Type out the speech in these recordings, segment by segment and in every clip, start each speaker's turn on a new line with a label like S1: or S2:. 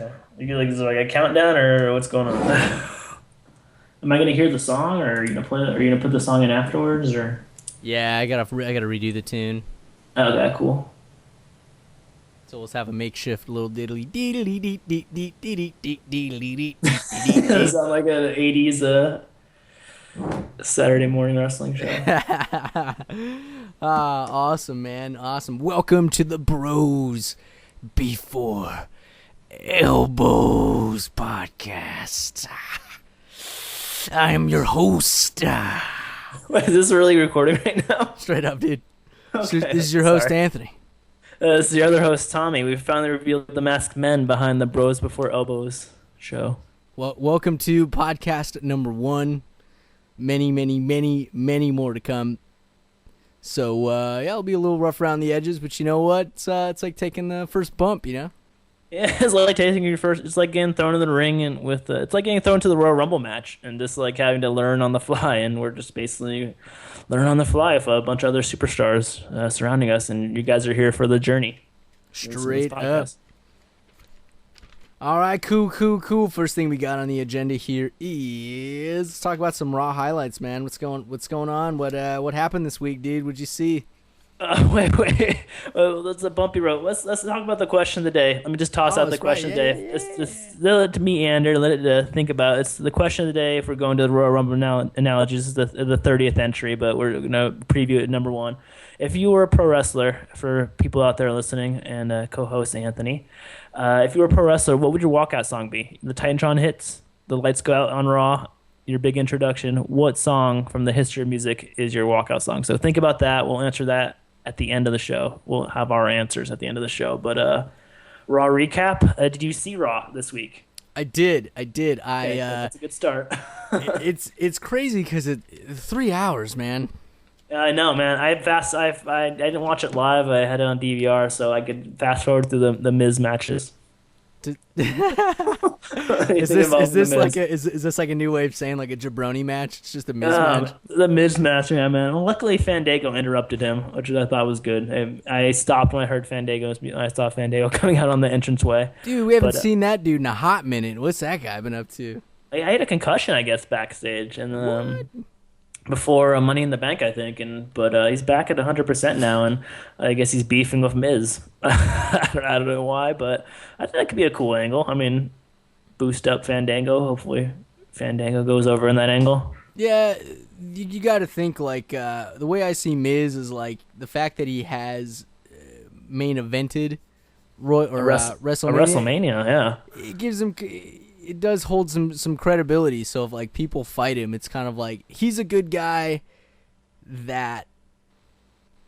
S1: Okay. Is there like a countdown or what's going on? Am I gonna hear the song, or are you gonna play? Are you gonna put the song in afterwards, or?
S2: Yeah, I gotta redo the tune.
S1: Okay, cool.
S2: So let's have a makeshift little diddly diddly dee dee dee dee dee dee dee dee dee dee
S1: Does
S2: dee.
S1: sound like an '80s Saturday morning wrestling show.
S2: Awesome, man. Awesome. Welcome to the Bros Before Elbows podcast. I am your host.
S1: Wait, is this really recording right now?
S2: Straight up, dude.
S1: Okay,
S2: This is your host,
S1: sorry.
S2: Anthony.
S1: This is the other host, Tommy. We've finally revealed the masked men behind the Bros Before Elbows show.
S2: Well, welcome to podcast number 1. Many more to come. So, yeah, it'll be a little rough around the edges, but you know what? It's like taking the first bump, you know?
S1: Yeah, it's like taking your first. It's like getting thrown in the ring, and it's like getting thrown to the Royal Rumble match, and just like having to learn on the fly. And we're just basically learning on the fly with a bunch of other superstars surrounding us, and you guys are here for the journey.
S2: Straight up. All right, cool. First thing we got on the agenda here is let's talk about some Raw highlights, man. What's going on? What happened this week, dude? What'd you see?
S1: Wait. That's a bumpy road. Let's talk about the question of the day. Let me just toss
S2: Oh,
S1: out the
S2: that's right.
S1: question of
S2: Yeah,
S1: the day.
S2: yeah,
S1: It's
S2: yeah.
S1: just let it to meander. Let it think about. It's the question of the day. If we're going to the Royal Rumble now, analogies is the 30th entry, but we're gonna preview it number one. If you were a pro wrestler, for people out there listening, and co-host Anthony, if you were a pro wrestler, what would your walkout song be? The Titantron hits, the lights go out on Raw, your big introduction. What song from the history of music is your walkout song? So think about that. We'll answer that at the end of the show. We'll have our answers at the end of the show. But Raw recap. Did you see Raw this week?
S2: I did.
S1: Okay, that's a good start.
S2: It's crazy because 3 hours, man.
S1: Yeah, I know, man. I didn't watch it live. I had it on DVR, so I could fast forward through the Miz matches.
S2: To-
S1: Anything
S2: Is this
S1: involving
S2: is this
S1: the
S2: like
S1: Miz.
S2: is this like a new way of saying like a jabroni match? It's just a mismatch.
S1: The Miz match, yeah, man. Well, luckily Fandango interrupted him, which I thought was good. I stopped when I heard I saw Fandango coming out on the entranceway.
S2: Dude, we haven't
S1: But
S2: seen that dude in a hot minute. What's that guy been up to?
S1: I had a concussion, I guess, backstage, and before Money in the Bank, I think, but he's back at 100% now, and I guess he's beefing with Miz. I don't know why, but I think that could be a cool angle. I mean, boost up Fandango. Hopefully, Fandango goes over in that angle.
S2: Yeah, you got to think like the way I see Miz is like the fact that he has main evented
S1: A
S2: WrestleMania.
S1: WrestleMania, yeah.
S2: It gives him. It does hold some credibility. So if like people fight him, it's kind of like he's a good guy that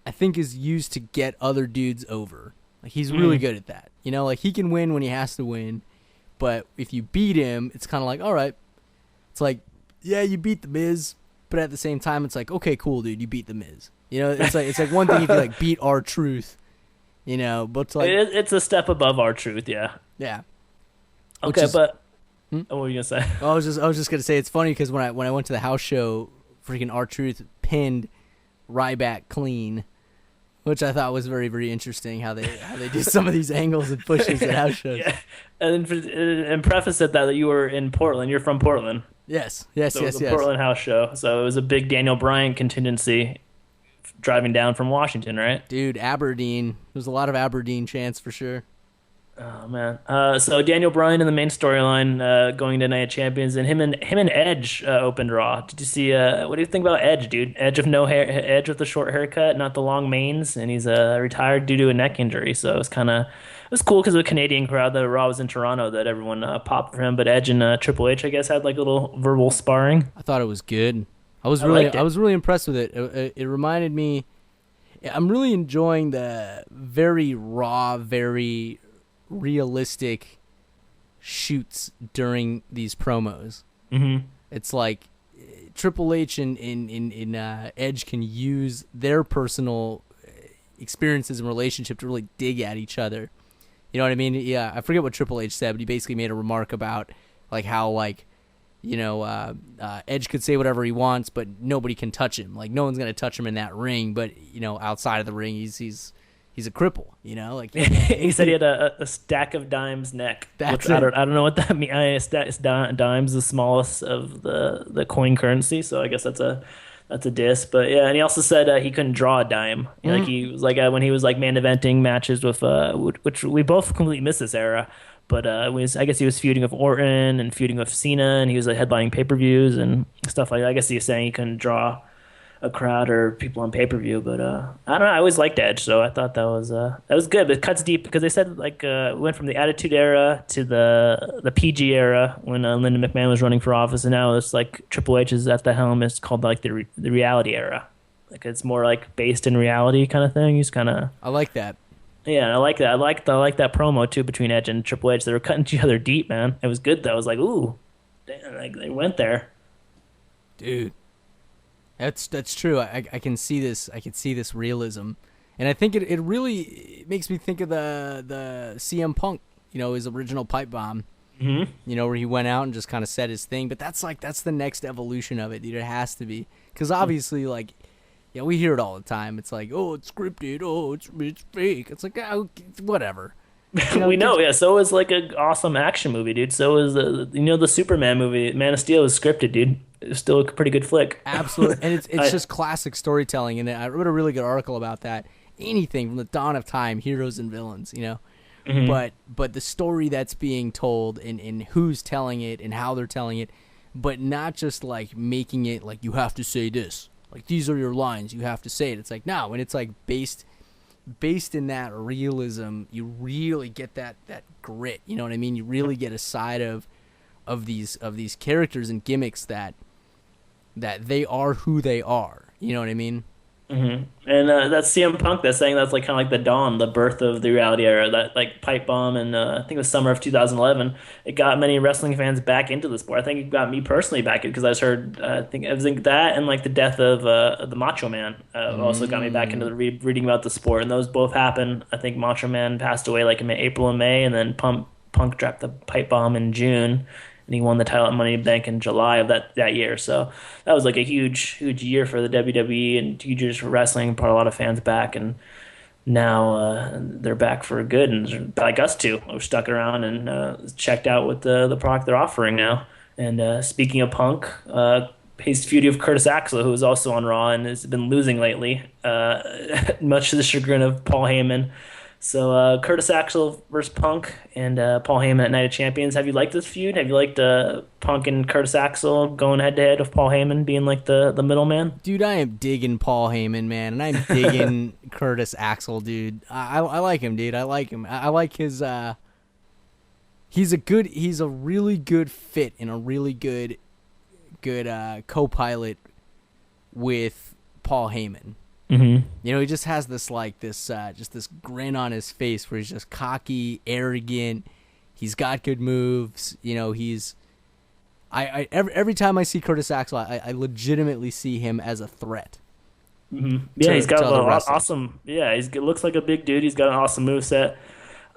S2: I think is used to get other dudes over. Like he's really good at that. You know, like he can win when he has to win, but if you beat him, it's kind of like all right. It's like yeah, you beat the Miz, but at the same time, it's like okay, cool, dude, you beat the Miz. You know, it's like one thing if you like beat R-Truth, you know, but it's like
S1: It's a step above our truth, yeah.
S2: yeah. Which
S1: Okay,
S2: is-
S1: but what were you gonna say?
S2: I was just gonna say it's funny because when I went to the house show, freaking R-Truth pinned Ryback clean, which I thought was very interesting how they do some of these angles and pushes at house shows.
S1: Yeah, and preface it that you were in Portland. You're from Portland,
S2: Yes,
S1: so it was a Portland house show. So it was a big Daniel Bryan contingency driving down from Washington, right?
S2: Dude, Aberdeen. There's a lot of Aberdeen chants for sure.
S1: Oh man. So Daniel Bryan in the main storyline, going to Night of Champions, and him and Edge opened Raw. Did you see? What do you think about Edge, dude? Edge of no hair, Edge with the short haircut, not the long manes, and he's retired due to a neck injury. So it was cool because of the Canadian crowd. The Raw was in Toronto, that everyone popped for him. But Edge and Triple H, I guess, had like a little verbal sparring.
S2: I thought it was good. I
S1: liked it.
S2: was really impressed with it. It reminded me. I'm really enjoying the very raw, very realistic shoots during these promos.
S1: Mm-hmm.
S2: It's like Triple H and Edge can use their personal experiences and relationship to really dig at each other. You know what I mean? Yeah, I forget what Triple H said, but he basically made a remark about like how like Edge could say whatever he wants, but nobody can touch him. Like no one's gonna touch him in that ring, but outside of the ring, he's he's a cripple, you know, like
S1: He said he had a stack of dimes neck, which
S2: that's it.
S1: I don't know what that means. I dimes the smallest of the coin currency, so I guess that's a diss. But yeah, and he also said he couldn't draw a dime. Like
S2: Mm.
S1: he was like when he was like main eventing matches with which we both completely missed this era. But I guess he was feuding with Orton and feuding with Cena, and he was like headlining pay-per-views and stuff like that. I guess he was saying he couldn't draw a crowd or people on pay per view. But I don't know. I always liked Edge, so I thought that was good. But it cuts deep because they said like it went from the Attitude Era to the PG era when Lyndon McMahon was running for office, and now it's like Triple H is at the helm. It's called like the reality era. Like it's more like based in reality kind of thing. He's kind of
S2: I like that,
S1: yeah, and I like that. I like that promo too between Edge and Triple H. They were cutting each other deep, man. It was good though. I was like, ooh, damn, like they went there.
S2: dude. That's true. I can see this. I can see this realism, and I think it really makes me think of the CM Punk. You know, his original pipe bomb.
S1: Hmm.
S2: You know, where he went out and just kind of said his thing. But that's the next evolution of it, dude. It has to be because obviously, like, yeah, we hear it all the time. It's like, oh, it's scripted. Oh, it's fake. It's like, oh, whatever. You know,
S1: We know, yeah. So is like an awesome action movie, dude. So is the Superman movie, Man of Steel, is scripted, dude. It's still a pretty good flick.
S2: absolutely, and it's
S1: I,
S2: just classic storytelling. And I wrote a really good article about that. Anything from the dawn of time, heroes and villains, you know.
S1: mhm.
S2: But the story that's being told and who's telling it and how they're telling it, but not just like making it like you have to say this, like these are your lines, you have to say it. It's like no, when it's like based in that realism, you really get that grit. You know what I mean? You really get a side of these characters and gimmicks that they are who they are. You know what I mean?
S1: Hmm. And that's CM Punk that's saying that's like kind of like the dawn, the birth of the reality era. That like pipe bomb, and I think it was summer of 2011. It got many wrestling fans back into the sport. I think it got me personally back in because I just heard. I think that and like the death of the Macho Man also got me back into
S2: Mm.
S1: the reading about the sport. And those both happened. I think Macho Man passed away like in April and May, and then Punk dropped the pipe bomb in June. And he won the title at Money in the Bank in July of that year. So that was like a huge year for the WWE and huge years for wrestling. Brought a lot of fans back, and now they're back for good. And like us two, we're stuck around and checked out with the product they're offering now. And speaking of Punk, his feud of Curtis Axel, who is also on Raw and has been losing lately, much to the chagrin of Paul Heyman. So Curtis Axel versus Punk and Paul Heyman at Night of Champions. Have you liked this feud? Have you liked Punk and Curtis Axel going head to head with Paul Heyman being like the middleman?
S2: Dude, I am digging Paul Heyman, man, and I'm digging Curtis Axel, dude. I like him, dude. I like him. I like his. He's a really good fit and a really good co-pilot with Paul Heyman.
S1: Mm-hmm.
S2: You know, he just has this like this just this grin on his face where he's just cocky, arrogant. He's got good moves. You know, he's every time I see Curtis Axel, I legitimately see him as a threat
S1: Mm-hmm. Yeah, he's got
S2: to
S1: an
S2: other wrestlers.
S1: awesome. Yeah, he looks like a big dude. He's got an awesome moveset.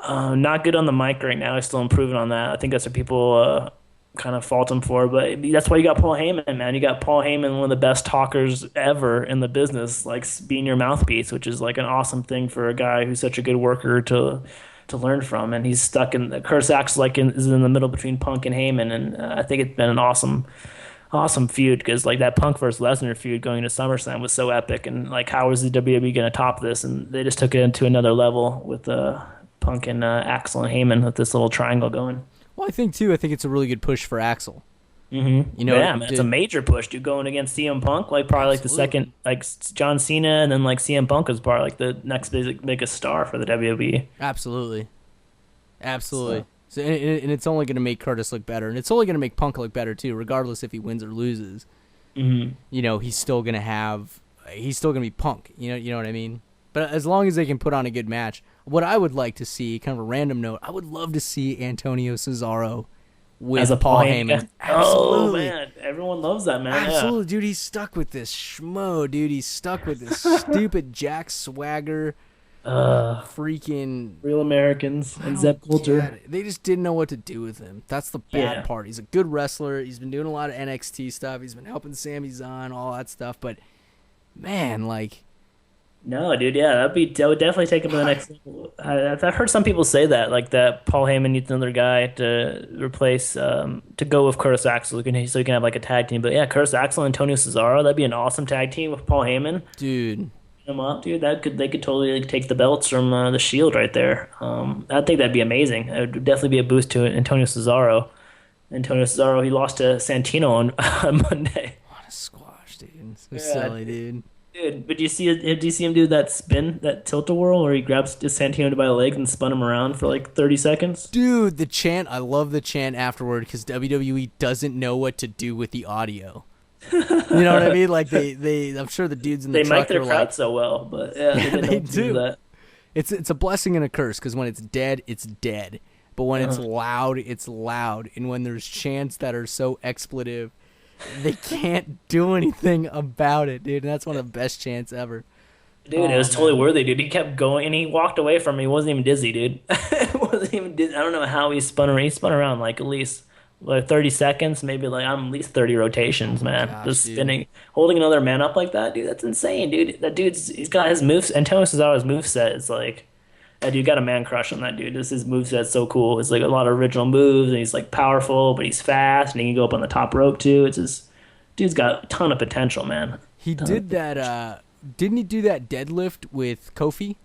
S1: Not good on the mic right now. He's still improving on that. I think that's what people kind of fault him for. But that's why you got Paul Heyman, man. You got Paul Heyman, one of the best talkers ever in the business, like being your mouthpiece, which is like an awesome thing for a guy who's such a good worker to learn from. And he's stuck in Curtis Axel, is in the middle between Punk and Heyman, and I think it's been an awesome feud because like that Punk versus Lesnar feud going to SummerSlam was so epic, and like how is the WWE going to top this? And they just took it into another level with Punk and Axel and Heyman with this little triangle going.
S2: Well, I think it's a really good push for Axel.
S1: Mm-hmm.
S2: You know,
S1: Yeah, man, it's a major push, dude. Going against CM Punk, like probably like the
S2: absolutely.
S1: second, like John Cena, and then like CM Punk is probably like the next biggest star for the WWE.
S2: Absolutely.
S1: So,
S2: Absolutely. So, and it's only going to make Curtis look better, and it's only going to make Punk look better too, regardless if he wins or loses.
S1: hmm
S2: You know, he's still going to be Punk. You know what I mean. But as long as they can put on a good match, what I would like to see, kind of a random note, I would love to see Antonio Cesaro
S1: as a
S2: with
S1: Paul
S2: Paul
S1: Heyman.
S2: Heyman.
S1: Oh
S2: Absolutely.
S1: man, everyone loves that man. Yeah.
S2: Absolutely, dude. He's stuck with this schmo, dude. He's stuck with this stupid Jack Swagger
S1: Uh,
S2: freaking.
S1: Real Americans
S2: I
S1: and
S2: don't
S1: Zeb
S2: get
S1: Coulter.
S2: it. They just didn't know what to do with him. That's the bad
S1: Yeah.
S2: part. He's a good wrestler. He's been doing a lot of NXT stuff. He's been helping Sami Zayn, all that stuff. But man, like
S1: No, dude, yeah, that would definitely take him to the next level. I've heard some people say that, like that Paul Heyman needs another guy to replace, to go with Curtis Axel, so he can have like a tag team. But yeah, Curtis Axel and Antonio Cesaro, that'd be an awesome tag team with Paul Heyman.
S2: Dude.
S1: Him up, dude. That could They could totally like, take the belts from the Shield right there. I think that'd be amazing. It would definitely be a boost to Antonio Cesaro. Antonio Cesaro, he lost to Santino on, on Monday.
S2: What a squash, dude. So
S1: Yeah,
S2: silly, dude.
S1: dude. But do you see him do that spin, that tilt-a-whirl, where he grabs Santino by the legs and spun him around for like 30 seconds?
S2: Dude, the chant, I love the chant afterward because WWE doesn't know what to do with the audio. You know what I mean? Like I'm sure the dudes in the
S1: They mic
S2: truck
S1: their
S2: are
S1: crowd
S2: like,
S1: so well, but yeah, they
S2: yeah,
S1: didn't know
S2: they
S1: what to do with
S2: do.
S1: that.
S2: It's a blessing and a curse because when it's dead, it's dead. But when it's
S1: Uh,
S2: loud, it's loud. And when there's chants that are so expletive, they can't do anything about it, dude. And that's one of the best chants ever.
S1: Dude, it
S2: Oh
S1: was totally
S2: man.
S1: worthy, dude. He kept going, and he walked away from me. He wasn't even dizzy, dude. It wasn't even dizzy. I don't know how he spun around. He spun around like at least like 30 seconds, maybe like at least 30
S2: Oh
S1: rotations,
S2: my
S1: man.
S2: gosh,
S1: Just
S2: dude.
S1: spinning, holding another man up like that, dude. That's insane, dude. That dude's he's got his moves. Antonio Cesaro's moveset is like that dude got a man crush on that dude. This his moveset's so cool. It's like a lot of original moves, and he's like powerful, but he's fast, and he can go up on the top rope too. It's just dude's got a ton of potential, man.
S2: He
S1: Ton
S2: did
S1: of
S2: that. Didn't he do that deadlift with Kofi?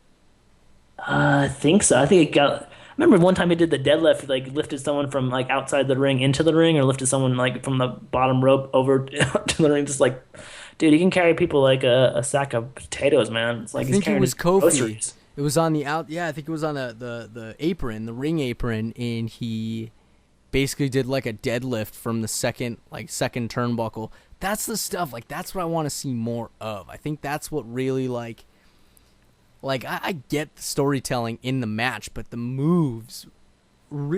S1: I think so. I think it got. I remember one time he did the deadlift, like lifted someone from like outside the ring into the ring, or lifted someone like from the bottom rope over to the ring. Just like, dude, he can carry people like a sack of potatoes, man. It's
S2: I
S1: like he's
S2: think it
S1: carrying
S2: was
S1: his
S2: Kofi.
S1: groceries.
S2: It was on the out. Yeah, I think it was on the apron, the ring apron, and he basically did like a deadlift from the second turnbuckle. That's the stuff. Like that's what I want to see more of. I think that's what really I get the storytelling in the match, but the moves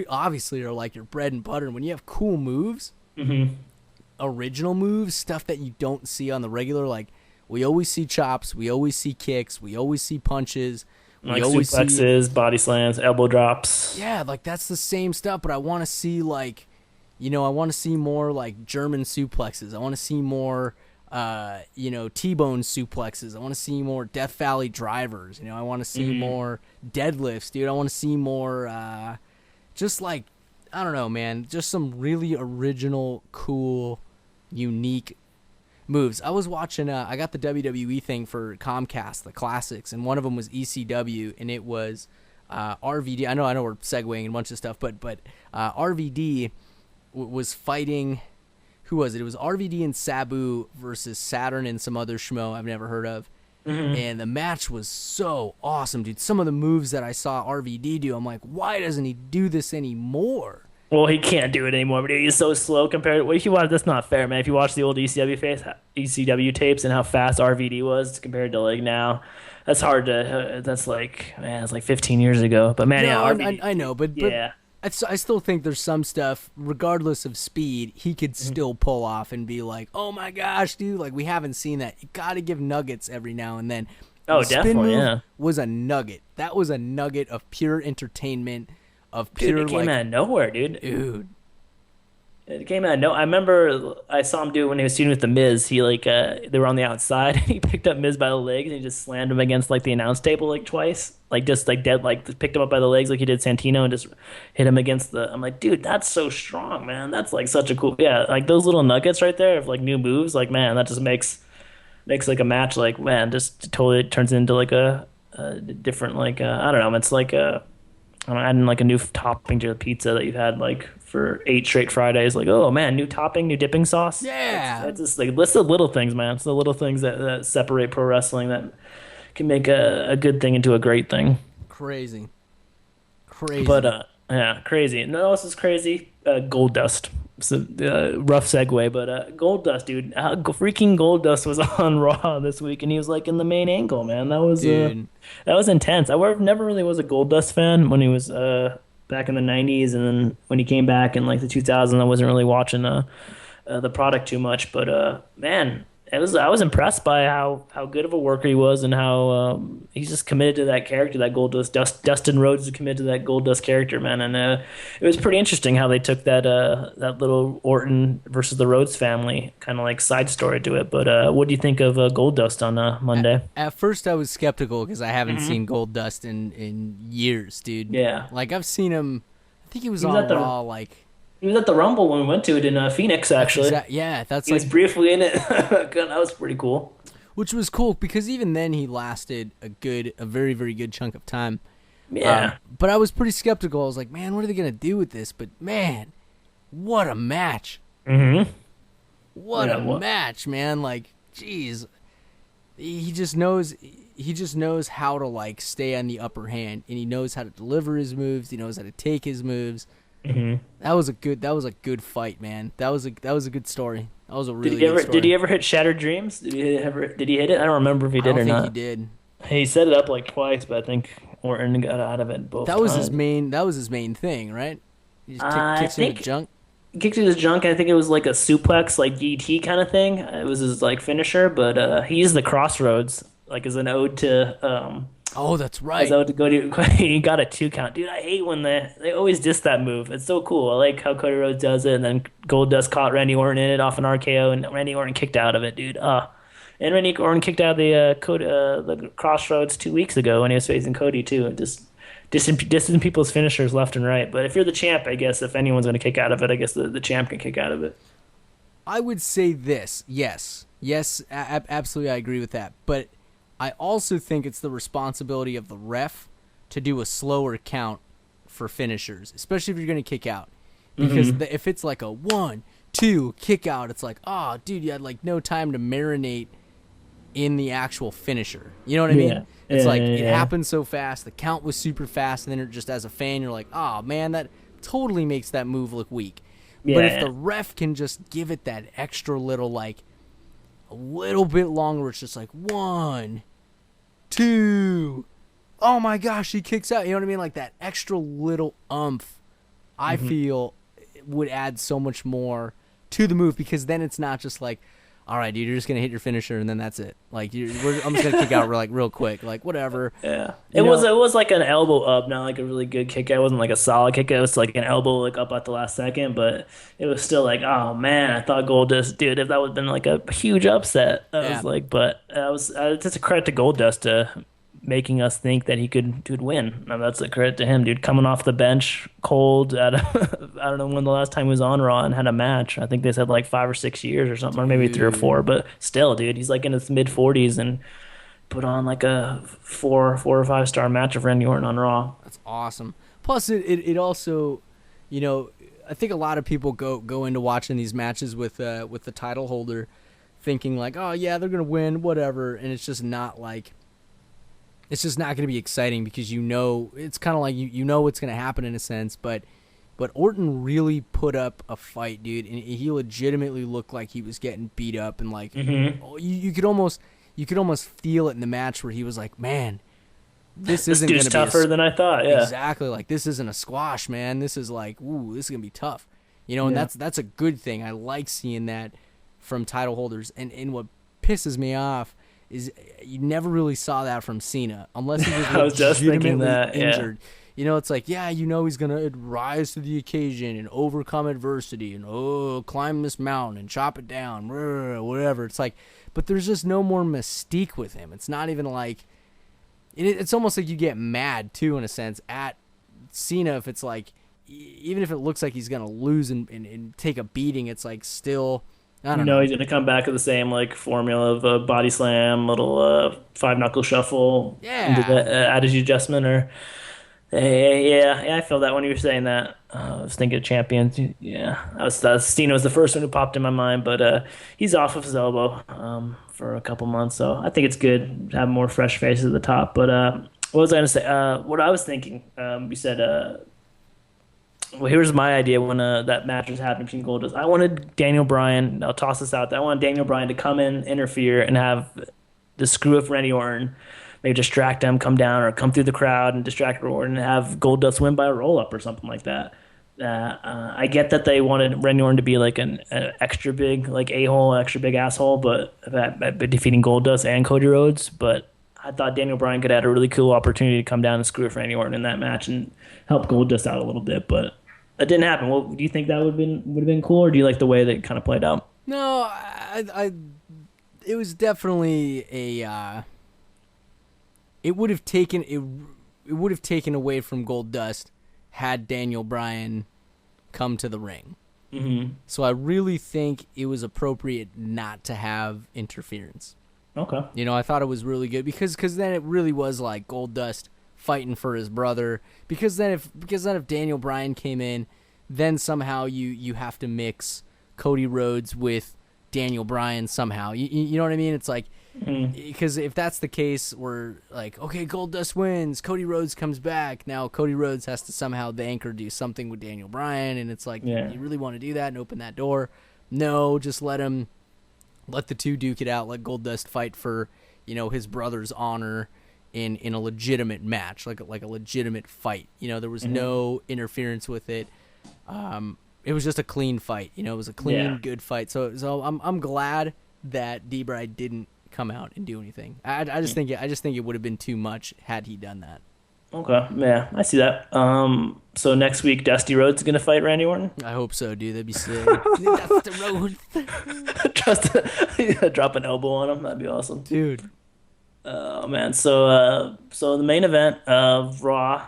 S2: obviously are like your bread and butter. And when you have cool moves,
S1: Hmm.
S2: original moves, stuff that you don't see on the regular, like we always see chops, we always see kicks, we always see punches, we
S1: Like
S2: always see
S1: suplexes, body slams, elbow drops.
S2: yeah, like that's the same stuff, but I want to see like I want to see more like German suplexes. I want to see more T-bone suplexes. I want to see more Death Valley drivers. I want to see
S1: Hmm.
S2: more deadlifts, dude. I want to see more just like I don't know, man, just some really original, cool, unique moves. I was watching I got the WWE thing for Comcast, the classics, and one of them was ECW and it was RVD. I know we're segueing a bunch of stuff, but RVD was fighting. Who was it? It was RVD and Sabu versus Saturn and some other schmo I've never heard of.
S1: Hmm.
S2: And the match was so awesome, dude. Some of the moves that I saw RVD do, I'm like, why doesn't he do this anymore?
S1: Well, he can't do it anymore, but he's so slow compared. Well, if you watch, that's not fair, man. If you watch the old ECW tapes and how fast RVD was compared to like now, that's hard to. That's like man, it's like 15 years ago. But man, yeah,
S2: No,
S1: RVD,
S2: I know, but
S1: yeah.
S2: I still think there's some stuff, regardless of speed, he could
S1: Mhm.
S2: still pull off and be like, oh my gosh, dude, like we haven't seen that. You got to give nuggets every now and then.
S1: Oh,
S2: The spin
S1: definitely,
S2: move
S1: yeah.
S2: was a nugget. That was a nugget of pure entertainment, of
S1: Dude,
S2: pure
S1: it came
S2: like,
S1: out of nowhere, dude.
S2: dude.
S1: It came out of no. I remember I saw him do it when he was shooting with the Miz. He like they were on the outside. And he picked up Miz by the legs and he just slammed him against like the announce table like twice, like just like dead, like picked him up by the legs like he did Santino and just hit him against the. I'm like, dude, that's so strong, man. That's like such a cool, yeah, like those little nuggets right there of like new moves. Like man, that just makes like a match like man, just totally turns into like a different like I don't know. It's like a I'm adding like a new topping to the pizza that you've had like for 8 straight Fridays. Like, oh man, new topping, new dipping sauce.
S2: Yeah,
S1: That's just like it's the little things, man. It's the little things that separate pro wrestling that can make a good thing into a great thing.
S2: crazy,
S1: But
S2: crazy.
S1: yeah, crazy. No, this is crazy. Gold Dust. So rough segue, but Gold Dust, dude, freaking Gold Dust was on Raw this week, and he was like in the main angle, man.
S2: Dude.
S1: That was intense. Never really was a Gold Dust fan when he was back in the '90s, and then when he came back in like the 2000s, I wasn't really watching the product too much. But man, I was impressed by how good of a worker he was and how he's just committed to that character, that Dustin Rhodes is committed to that Gold Dust character, man. And it was pretty interesting how they took that little Orton versus the Rhodes family kind of like side story to it. But what do you think of Gold Dust on Monday?
S2: At first, I was skeptical because I haven't
S1: Hmm.
S2: seen Gold Dust in years, dude.
S1: Yeah,
S2: Like I've seen him. I think he was
S1: he was
S2: on
S1: at the
S2: Raw. Like
S1: he was at the Rumble when we went to it in Phoenix. Actually,
S2: yeah, that's
S1: he was
S2: like
S1: briefly in it. That was pretty cool.
S2: which was cool because even then he lasted a very very good chunk of time.
S1: Yeah.
S2: But I was pretty skeptical. I was like, man, what are they gonna do with this? But man, what a match!
S1: Hmm.
S2: What
S1: Yeah.
S2: a
S1: What?
S2: match, man! Like, jeez, he just knows how to like stay on the upper hand, and he knows how to deliver his moves. He knows how to take his moves.
S1: Hmm.
S2: That was a good fight, man. That was a good story. That was a
S1: Did
S2: really
S1: he
S2: good
S1: ever? Did
S2: story.
S1: he ever hit Shattered Dreams? Did he hit it? I don't remember if he
S2: I
S1: did
S2: don't
S1: or
S2: think he
S1: not.
S2: did.
S1: He set it up like twice, but I think Orton got out of it both
S2: That was his
S1: times.
S2: main. That was his main thing, right? He just
S1: I
S2: kicks into
S1: think
S2: junk.
S1: he kicked to his junk. I think it was like a suplex, like DT kind of thing. It was his like finisher, but he used the Crossroads like as an ode to
S2: Oh, that's
S1: as
S2: right.
S1: ode to Cody. He got a 2 count, dude. I hate when they always diss that move. It's so cool. I like how Cody Rhodes does it, and then Goldust caught Randy Orton in it off an RKO, and Randy Orton kicked out of it, dude. And Randy Orton kicked out of the Crossroads 2 weeks ago when he was facing Cody too. Just dissing people's finishers left and right. But if you're the champ, I guess if anyone's going to kick out of it, I guess the champ can kick out of it.
S2: I would say this. Yes, yes, absolutely. I agree with that. But I also think it's the responsibility of the ref to do a slower count for finishers, especially if you're going to kick out. Because
S1: Hmm.
S2: if it's like a 1, 2 kick out, it's like, oh, dude, you had like no time to marinate in the actual finisher. You know what I mean?
S1: Yeah.
S2: It's like
S1: Yeah,
S2: it
S1: yeah.
S2: happened so fast. The count was super fast, and then it just as a fan, you're like, oh man, that totally makes that move look weak. But if
S1: Yeah.
S2: the ref can just give it that extra little, like a little bit longer, it's just like 1, 2. Oh my gosh, he kicks out. You know what I mean? Like that extra little umph, I feel would add so much more to the move because then it's not just like, all right, dude, you're just gonna hit your finisher and then that's it. Like I'm just gonna kick out real quick, like whatever.
S1: Yeah,
S2: You know,
S1: it was like an elbow up, not like a really good kick. It wasn't like a solid kick. It was like an elbow like up at the last second, but it was still like, oh man, I thought Goldust, dude, if that would have been like a huge upset, I was
S2: yeah,
S1: like, but I was just a credit to Goldust to making us think that he could win. And that's a credit to him, dude. Coming off the bench, cold. At I don't know when the last time he was on Raw and had a match. I think they said like 5 or 6 years or something, or maybe 3 or 4. But still, dude, he's like in his mid 40s and put on like a 4 or 5 star match of Randy Orton on Raw.
S2: that's awesome. Plus, it also, you know, I think a lot of people go into watching these matches with the title holder, thinking like, oh yeah, they're gonna win, whatever, and it's just not like. It's just not going to be exciting because you know it's kind of like you know what's going to happen in a sense, but Orton really put up a fight, dude, and he legitimately looked like he was getting beat up and like
S1: Hmm.
S2: oh, you could almost feel it in the match where he was like, man, this
S1: This
S2: isn't going
S1: dude's
S2: to be
S1: tougher than I thought. Yeah,
S2: exactly like this isn't a squash, man. This is like, ooh, this is going to be tough, you know, and
S1: yeah.
S2: that's a good thing. I like seeing that from title holders, and what pisses me off is you never really saw that from Cena unless he was
S1: I was just thinking
S2: legitimately
S1: that. Yeah,
S2: injured. You know, it's like, yeah, you know he's gonna rise to the occasion and overcome adversity and climb this mountain and chop it down, whatever. It's like, but there's just no more mystique with him. It's not even like it's almost like you get mad too in a sense at Cena if it's like even if it looks like he's gonna lose and take a beating, it's like still I
S1: you
S2: don't
S1: know
S2: know.
S1: he's gonna come back with the same like formula of body slam, little 5 knuckle shuffle into
S2: Yeah.
S1: the attitude adjustment or. Yeah, I feel that when you were saying that. I was thinking of champions. Yeah, Cena was the first one who popped in my mind, but he's off of his elbow for a couple months, so I think it's good to have more fresh faces at the top. But what was I going to say? What I was thinking, you said, well, here's my idea when that match was happening between Goldust. I wanted Daniel Bryan, I'll toss this out there. I wanted Daniel Bryan to come in, interfere, and have the screw with Randy Orton maybe distract him, come down, or come through the crowd and distract Orton and have Goldust win by a roll up or something like that. I get that they wanted Randy Orton to be like an extra big like a-hole, extra big asshole, but by defeating Goldust and Cody Rhodes. But I thought Daniel Bryan could have had a really cool opportunity to come down and screw with Randy Orton in that match and help Goldust out a little bit, but it didn't happen. Well, do you think that would have been cool, or do you like the way that it kind of played out?
S2: No, it was definitely it would have taken it would have taken away from Goldust had Daniel Bryan come to the ring.
S1: Hmm.
S2: So I really think it was appropriate not to have interference.
S1: Okay.
S2: I thought it was really good because then it really was like Goldust fighting for his brother. Because then if Daniel Bryan came in, then somehow you have to mix Cody Rhodes with Daniel Bryan somehow. You know what I mean? It's like,
S1: Hmm.
S2: because if that's the case, we're like, okay, Goldust wins, Cody Rhodes comes back. Now Cody Rhodes has to somehow the anchor do something with Daniel Bryan, and it's like,
S1: Yeah.
S2: you really want to do that and open that door? No, just let the two duke it out, let Goldust fight for, his brother's honor in a legitimate match, like a legitimate fight. There was
S1: Hmm.
S2: no interference with it. It was just a clean fight. It was a clean,
S1: Yeah.
S2: good fight. So I'm glad that D-Bry didn't come out and do anything. I just think it would have been too much had he done that.
S1: Okay. Yeah, I see that. So next week, Dusty Rhodes is gonna fight Randy Orton.
S2: I hope so, dude. That'd be sick. That's the road,
S1: Just drop an elbow on him. That'd be awesome.
S2: dude.
S1: Oh man. So the main event of Raw.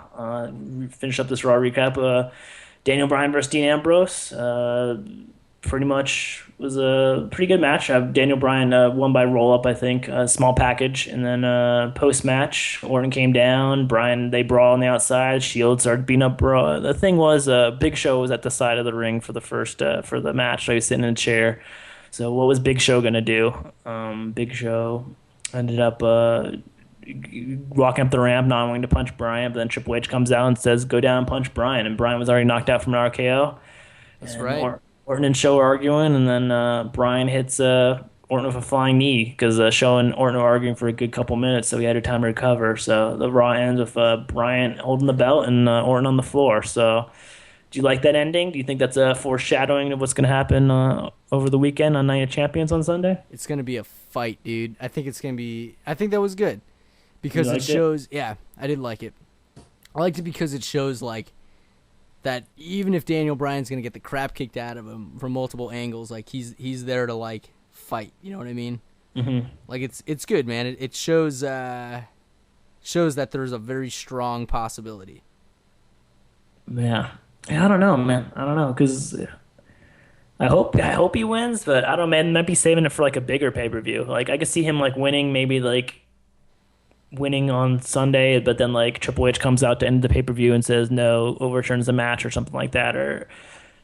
S1: Finish up this Raw recap. Daniel Bryan versus Dean Ambrose. Pretty much was a pretty good match. Daniel Bryan won by roll up, I think, a small package, and then post match, Orton came down. Bryan they brawl on the outside. Shield started beating up Raw. The thing was, Big Show was at the side of the ring for the first for the match. So he was sitting in a chair. So what was Big Show gonna do? Big Show ended up walking up the ramp, not wanting to punch Bryan, but then Triple H comes out and says, "Go down and punch Bryan," and Bryan was already knocked out from an RKO.
S2: That's
S1: And
S2: right.
S1: Orton and Show are arguing, and then Bryan hits Orton with a flying knee because Show and Orton were arguing for a good couple minutes, so he had time to recover. So the Raw ends with Bryan holding the belt and Orton on the floor. So do you like that ending? Do you think that's a foreshadowing of what's going to happen over the weekend on Night of Champions on Sunday?
S2: It's gonna be a fight, dude. I think it's gonna be. I think that was good
S1: You
S2: because it
S1: liked it?
S2: shows. Yeah, I did like it. I liked it because it shows like that even if Daniel Bryan's gonna get the crap kicked out of him from multiple angles, like he's there to like fight. You know what I mean?
S1: Hmm.
S2: Like it's good, man. It shows that there's a very strong possibility.
S1: Yeah. Yeah, I don't know, man. I don't know because I hope he wins, but I don't know, man. Might be saving it for like a bigger pay per view. Like I could see him like winning, maybe like winning on Sunday, but then like Triple H comes out to end the pay per view and says no, overturns the match or something like that, or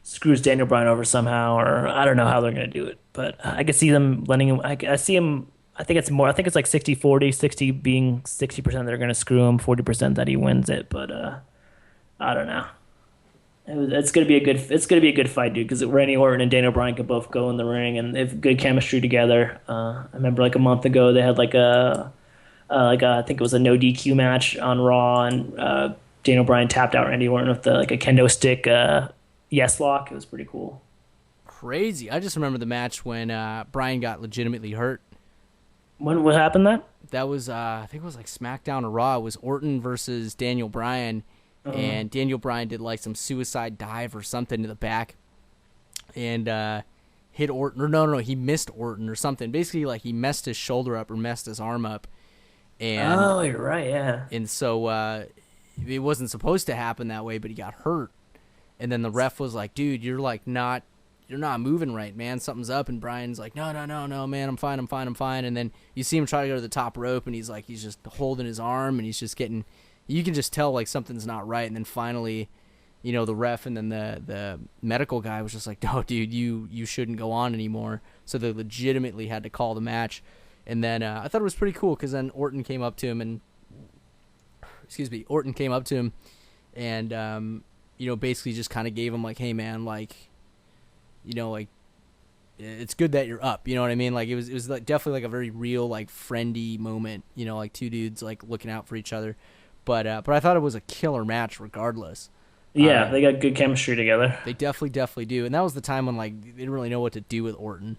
S1: screws Daniel Bryan over somehow, or I don't know how they're gonna do it. But I could see them letting him. I see him. I think it's more. I think it's like 60-40, 60 being 60% they're gonna screw him, 40% that he wins it. But I don't know. It's gonna be a good. It's gonna be a good fight, dude. Because Randy Orton and Daniel Bryan could both go in the ring and they have good chemistry together. I remember like a month ago they had I think it was a no DQ match on Raw, and Daniel Bryan tapped out Randy Orton with like a kendo stick yes lock. It was pretty cool.
S2: Crazy. I just remember the match when Bryan got legitimately hurt.
S1: When what happened then?
S2: That was I think it was like SmackDown or Raw. It was Orton versus Daniel Bryan, and Daniel Bryan did like some suicide dive or something to the back, and hit Orton. Or no, he missed Orton or something. Basically, like he messed his shoulder up or messed his arm up, and
S1: Oh, you're right. Yeah.
S2: so it wasn't supposed to happen that way, but he got hurt, and then the ref was like, "Dude, you're not moving right, man. Something's up." And Brian's like, no, man, I'm fine. And then you see him try to go to the top rope, and he's just holding his arm, and he's just getting, you can just tell like something's not right. And then finally, the ref and then the medical guy was just like, no, dude, you shouldn't go on anymore. So they legitimately had to call the match. And then I thought it was pretty cool because then Orton came up to him and, and basically just kind of gave him like, hey man, like, like it's good that you're up. You know what I mean? Like it was like definitely like a very real like friendly moment. Like two dudes like looking out for each other. But I thought it was a killer match regardless.
S1: Yeah, they got good chemistry together.
S2: They definitely do. And that was the time when like they didn't really know what to do with Orton.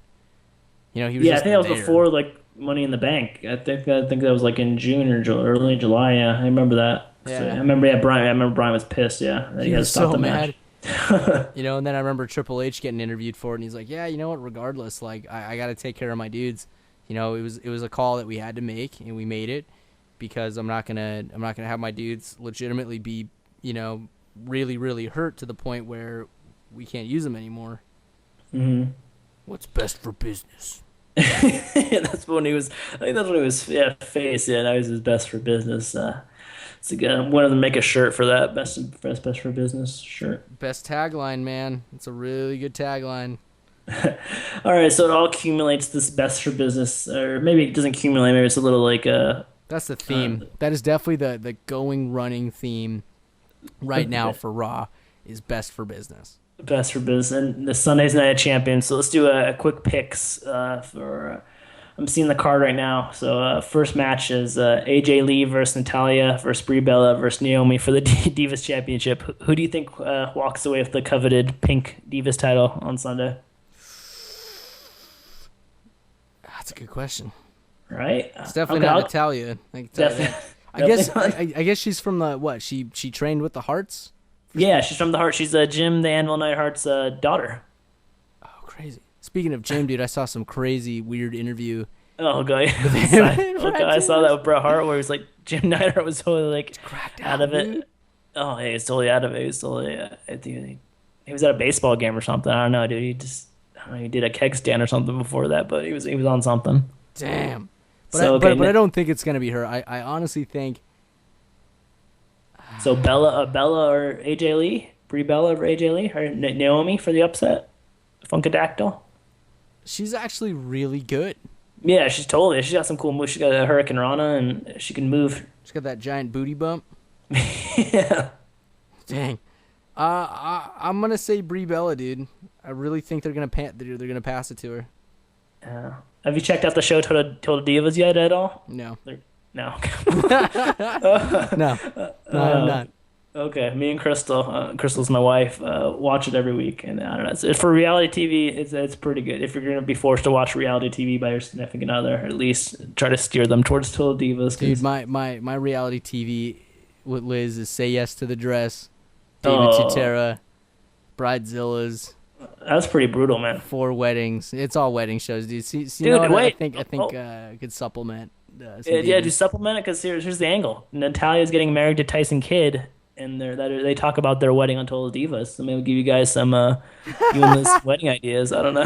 S2: You know, he was
S1: Yeah, I
S2: just
S1: think that was
S2: there.
S1: before like Money in the Bank. I think that was like in June or early July. Yeah, I remember that. So I
S2: Yeah,
S1: remember yeah, Brian. I remember Brian was pissed. Yeah, that he
S2: he
S1: had to
S2: was
S1: stop
S2: so
S1: the
S2: mad.
S1: match.
S2: You know, and then I remember Triple H getting interviewed for it, and he's like, "Yeah, you know what? Regardless, like I got to take care of my dudes. You know, it was a call that we had to make, and we made it because I'm not gonna have my dudes legitimately be, you know, really hurt to the point where we can't use them anymore.
S1: hmm
S2: What's best for business?
S1: That's when he was. I think that's when he was. Yeah, face. Yeah, now he's his best for business. It's again. I wanted to make a shirt for that best for business shirt.
S2: Best tagline, man. It's a really good tagline.
S1: All right, so it all accumulates this best for business, or maybe it doesn't accumulate. Maybe it's a little like
S2: That's the
S1: uh,
S2: theme. That is definitely the going running theme right now for Raw is best for business.
S1: best for business and the Sunday's Night of Champions. So let's do a quick picks for. I'm seeing the card right now. So first match is AJ Lee versus Natalia versus Brie Bella versus Naomi for the Divas Championship. Who do you think walks away with the coveted pink Divas title on Sunday?
S2: That's a good question.
S1: Right?
S2: It's definitely
S1: Okay,
S2: not
S1: I'll
S2: Natalia. I can tell you
S1: definitely.
S2: that. I guess
S1: Definitely not.
S2: I guess she's from the what? She trained with the Hearts.
S1: Yeah, she's from the Heart. She's Jim the Anvil Neidhart's daughter.
S2: Oh, crazy. Speaking of Jim, dude, I saw some crazy weird interview
S1: Oh, okay.
S2: with him and
S1: Okay,
S2: Brad
S1: I saw that
S2: Taylor.
S1: with Bret Hart where he was like Jim Neidhart was totally like
S2: Cracked
S1: out
S2: out,
S1: of
S2: dude.
S1: it. Oh, yeah, he's totally out of it. He was totally. I think he was at a baseball game or something. I don't know, dude. I don't know, he did a keg stand or something before that, but he was on something.
S2: Damn. But
S1: So okay,
S2: I don't think it's gonna be her. I honestly think
S1: so Bella or AJ Lee, Brie Bella or AJ Lee, or Naomi for the upset, Funkadactyl.
S2: she's actually really good.
S1: Yeah, she's got some cool moves. She got a Hurricane Rana and she can move.
S2: She's got that giant booty bump.
S1: Yeah.
S2: Dang. I'm gonna say Brie Bella, dude. I really think they're gonna pass it to her.
S1: Have you checked out the show Total Divas yet at all?
S2: No,
S1: No.
S2: no, no, I'm
S1: Uh,
S2: not.
S1: okay, me and Crystal, Crystal's my wife, watch it every week, and I don't know. For reality TV, it's pretty good. If you're gonna be forced to watch reality TV by your significant other, at least try to steer them towards Total Divas.
S2: Dude,
S1: 'Cause,
S2: my reality TV with Liz is Say Yes to the Dress, David
S1: oh,
S2: Tutera, Bridezillas,
S1: that's pretty brutal, man.
S2: Four Weddings. It's all wedding shows, dude. See, you know
S1: Dude,
S2: what?
S1: wait.
S2: I think
S1: Oh,
S2: I could supplement some
S1: yeah, do
S2: divas.
S1: supplement it because here's the angle. Natalia's getting married to Tyson Kidd, and they talk about their wedding on Total Divas. So maybe we'll give you guys some you and Liz wedding ideas. I don't know.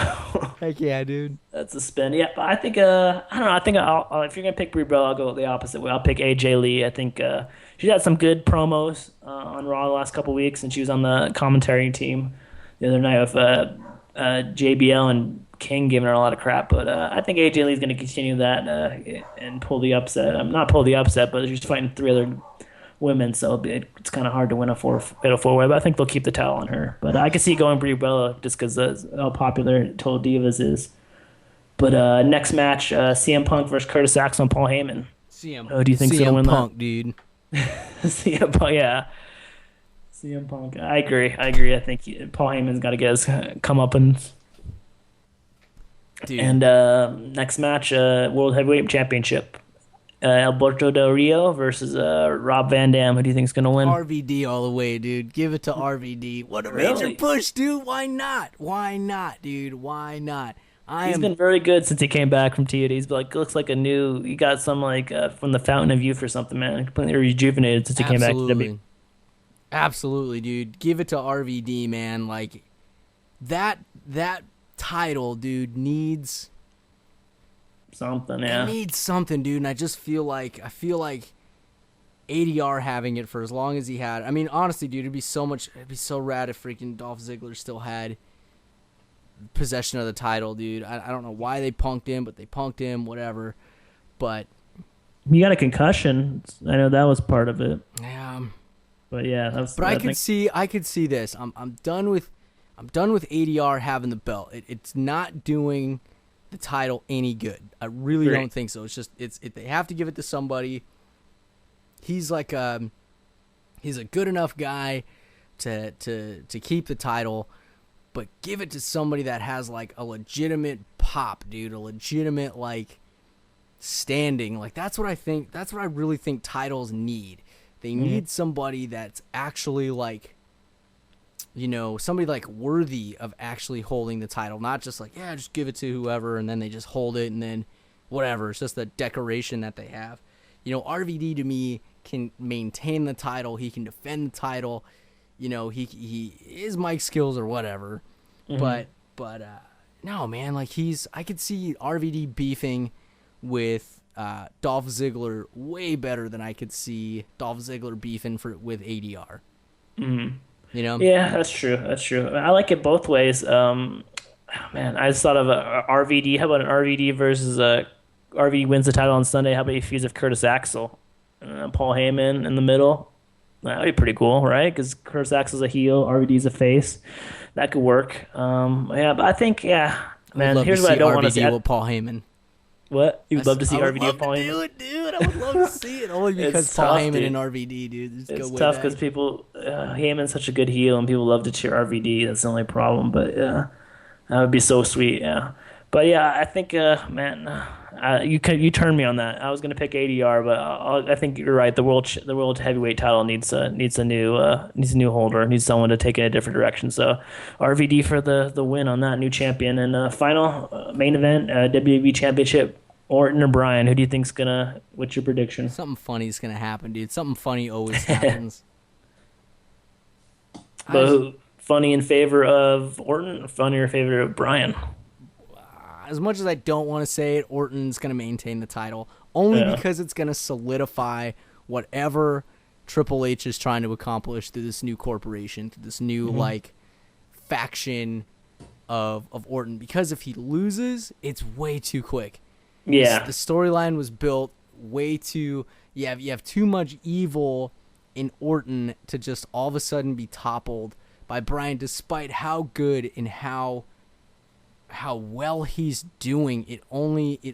S2: Heck yeah, dude.
S1: That's a spin. Yeah, but I think I don't know. I think if you're gonna pick Brie Bella, I'll go the opposite way. I'll pick AJ Lee. I think she's had some good promos on Raw the last couple weeks, and she was on the commentary team the other night with JBL and King giving her a lot of crap. But I think AJ Lee's gonna continue that and pull the upset. Not pull the upset, but she's fighting three other women, so it's kind of hard to win a four way. But I think they'll keep the title on her. But I can see going Brie Bella just because how popular Total Divas is. But next match, CM Punk versus Curtis Axel and Paul Heyman.
S2: CM
S1: Who do you think's gonna win
S2: Punk, dude.
S1: that? CM Punk, yeah. CM Punk. I agree. I think Paul Heyman's got to get his comeuppance.
S2: Dude,
S1: And next match, World Heavyweight Championship. Alberto Del Rio versus Rob Van Dam. Who do you think's gonna win?
S2: RVD all the way, dude. Give it to RVD. What a major
S1: Really?
S2: push, dude. Why not? Why not, dude? Why not?
S1: He's been very good since he came back from TNA. He's like looks like a new. He got some like from the Fountain of Youth or something, man. Completely rejuvenated since he came back to W.
S2: Absolutely. Absolutely, dude. Give it to RVD, man. Like that title, dude, needs
S1: Something,
S2: it
S1: yeah.
S2: needs something, dude. And I just feel like ADR having it for as long as he had. I mean, honestly, dude, it'd be so rad if freaking Dolph Ziggler still had possession of the title, dude. I don't know why they punked him, but they punked him, whatever. But
S1: He got a concussion. I know that was part of it.
S2: yeah,
S1: But yeah, that's.
S2: but I could see this. I'm done with ADR having the belt. It's not doing the title any good. I really
S1: Great.
S2: don't think so. It's just they have to give it to somebody. He's like he's a good enough guy to keep the title, but give it to somebody that has like a legitimate pop, dude, a legitimate like standing. Like that's what I think. That's what I really think titles need. They need somebody that's actually like, somebody like worthy of actually holding the title, not just like, yeah, just give it to whoever and then they just hold it and then whatever. It's just the decoration that they have. RVD to me can maintain the title. He can defend the title. He is mic skills or whatever. But no, man, like I could see RVD beefing with Dolph Ziggler way better than I could see Dolph Ziggler beefing with ADR.
S1: Yeah, that's true. That's true. I like it both ways. Man, I just thought of a RVD. How about an RVD versus RVD wins the title on Sunday? How about he feuds with Curtis Axel? Paul Heyman in the middle. That'd be pretty cool, right? Because Curtis Axel's a heel, RVD's a face. That could work. Yeah, but I think, man, here's what I don't want to see.
S2: With Paul Heyman.
S1: What? You'd love to see RVD with Paul Heyman?
S2: Do it, dude. I would love to see it only because Paul Heyman and RVD, dude.
S1: It's tough because people, Heyman's such a good heel and people love to cheer RVD. That's the only problem. But yeah, that would be so sweet. Yeah. But yeah, I think, man, you turned me on that. I was gonna pick ADR, but I think you're right. The world heavyweight title needs a new holder. Needs someone to take it in a different direction. So RVD for the win on that, new champion. And final main event, WWE Championship. Orton or Bryan? Who do you think's gonna? What's your prediction?
S2: Something funny's gonna happen, dude. Something funny always happens.
S1: But funny in favor of Orton, or funny in favor of Bryan?
S2: As much as I don't want to say it, Orton's going to maintain the title only because it's going to solidify whatever Triple H is trying to accomplish through this new corporation, through this new faction of Orton. Because if he loses, it's way too quick.
S1: Yeah,
S2: the storyline was built way too. You have too much evil in Orton to just all of a sudden be toppled by Bryan, despite how good and how well he's doing. It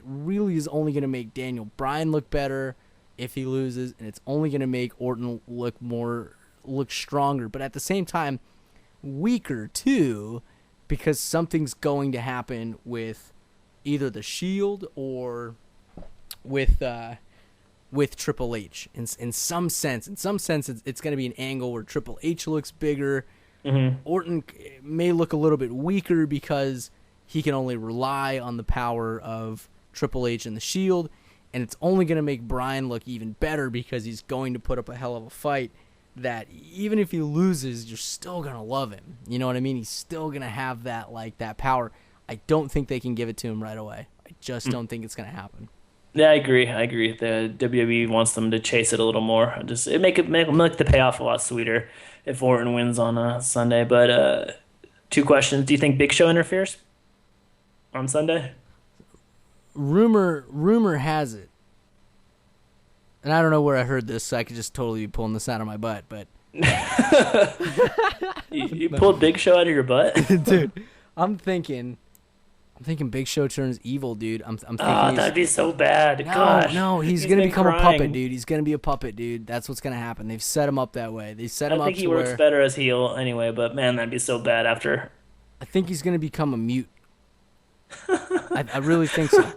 S2: really is only going to make Daniel Bryan look better if he loses, and it's only going to make Orton look stronger, but at the same time weaker too, because something's going to happen with either the Shield or with Triple H. In some sense, it's going to be an angle where Triple H looks bigger. Orton may look a little bit weaker because he can only rely on the power of Triple H and the Shield, and it's only going to make Bryan look even better because he's going to put up a hell of a fight that even if he loses, you're still going to love him. You know what I mean? He's still going to have that power. I don't think they can give it to him right away. I just don't think it's going to happen.
S1: Yeah, I agree. The WWE wants them to chase it a little more. It make the payoff a lot sweeter if Orton wins on a Sunday. But two questions: do you think Big Show interferes on Sunday?
S2: Rumor has it, and I don't know where I heard this, so I could just totally be pulling this out of my butt. But
S1: you pulled Big Show out of your butt,
S2: dude. I'm thinking Big Show turns evil, dude. I'm thinking
S1: that'd be so bad. Gosh,
S2: no, he's gonna become a puppet, dude. He's gonna be a puppet, dude. That's what's gonna happen. They've set him up that way. They set him up. I think he works
S1: better as heel anyway. But man, that'd be so bad after.
S2: I think he's gonna become a mute. I really think so.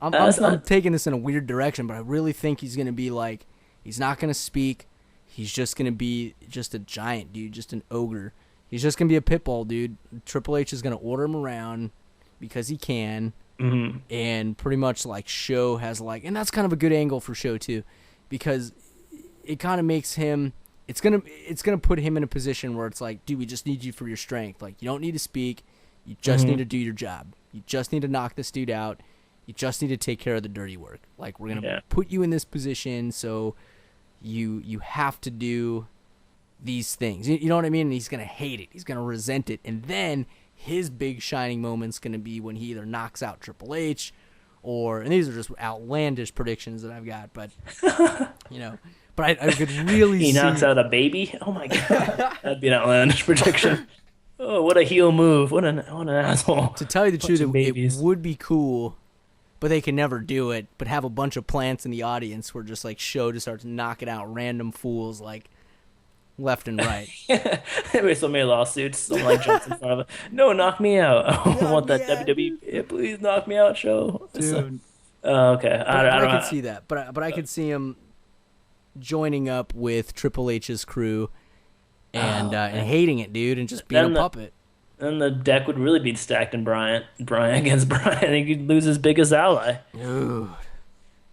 S2: I'm taking this in a weird direction, but I really think he's going to be like, he's not going to speak. He's just going to be just a giant, dude, just an ogre. He's just going to be a pit bull, dude. Triple H is going to order him around because he can. And pretty much like Show has and that's kind of a good angle for Show too, because it kind of makes him, it's going to put him in a position where it's like, dude, we just need you for your strength. Like, you don't need to speak. You just need to do your job. You just need to knock this dude out. You just need to take care of the dirty work. Like, we're going to put you in this position, so you have to do these things. You know what I mean? And he's going to hate it. He's going to resent it. And then his big shining moment's going to be when he either knocks out Triple H and these are just outlandish predictions that I've got, but, but I could really
S1: he knocks out a baby? Oh, my God. That'd be an outlandish prediction. Oh, what a heel move. What an asshole.
S2: To tell you the truth, it would be cool, but they can never do it, but have a bunch of plants in the audience where just Show to start to knock it out, random fools. left and right.
S1: Maybe so many lawsuits. Someone like jumps in front of it. No, knock me out. I
S2: Knock
S1: want
S2: me
S1: that
S2: out,
S1: WWE.
S2: dude.
S1: Yeah, please knock me out show. So,
S2: Dude.
S1: okay.
S2: But
S1: I
S2: I
S1: don't.
S2: could see that. But I could see him joining up with Triple H's crew
S1: Oh
S2: and
S1: man.
S2: hating it, dude, and just being a
S1: Then the
S2: puppet.
S1: then the deck would really be stacked in Bryant against Bryant. He could lose his biggest ally.
S2: Dude.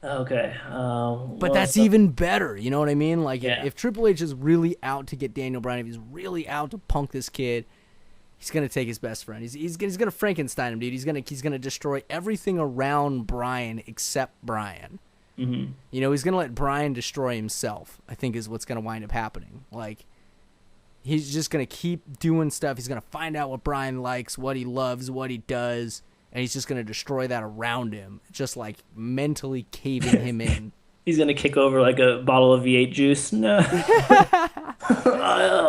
S1: Okay.
S2: But
S1: Well,
S2: that's
S1: so
S2: even better. You know what I mean? Like
S1: yeah.
S2: if Triple H is really out to get Daniel Bryan, if he's really out to punk this kid, he's gonna take his best friend. He's gonna Frankenstein him, dude. He's gonna destroy everything around Bryan except Bryan.
S1: Hmm.
S2: You know, he's gonna let Bryan destroy himself. I think is what's gonna wind up happening. Like he's just gonna keep doing stuff. He's gonna find out what Bryan likes, what he loves, what he does, and he's just gonna destroy that around him, just like mentally caving him in.
S1: He's gonna kick over like a bottle of V8 juice. No, I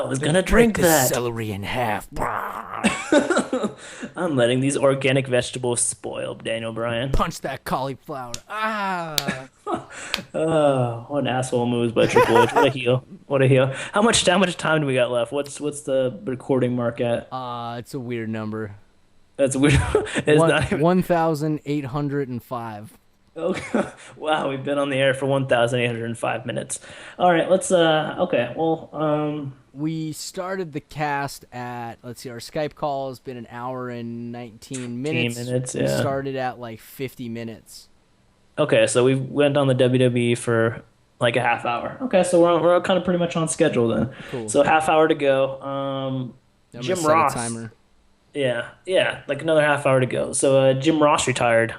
S1: was gonna
S2: Break
S1: drink
S2: this
S1: that.
S2: celery in half.
S1: I'm letting these organic vegetables spoil Daniel Bryan.
S2: Punch that cauliflower. Ah.
S1: Oh, what an asshole moves by Triple H. What a heel. What a heel. How much time do we got left? What's the recording mark at?
S2: It's a weird number.
S1: That's weird. It's not even.
S2: 1,805.
S1: Okay. Wow, we've been on the air for 1,805 minutes. All right, let's okay. Well,
S2: We started the cast at, let's see, our Skype call has been an hour and 19
S1: 15
S2: minutes.
S1: minutes,
S2: We
S1: yeah.
S2: started at like 50 minutes.
S1: Okay, so we went on the WWE for like a half hour. Okay, so we're kind of pretty much on schedule then.
S2: Cool.
S1: So half hour to go.
S2: I'm gonna
S1: Jim
S2: set a
S1: Ross.
S2: timer.
S1: Yeah, like another half hour to go. So Jim Ross retired,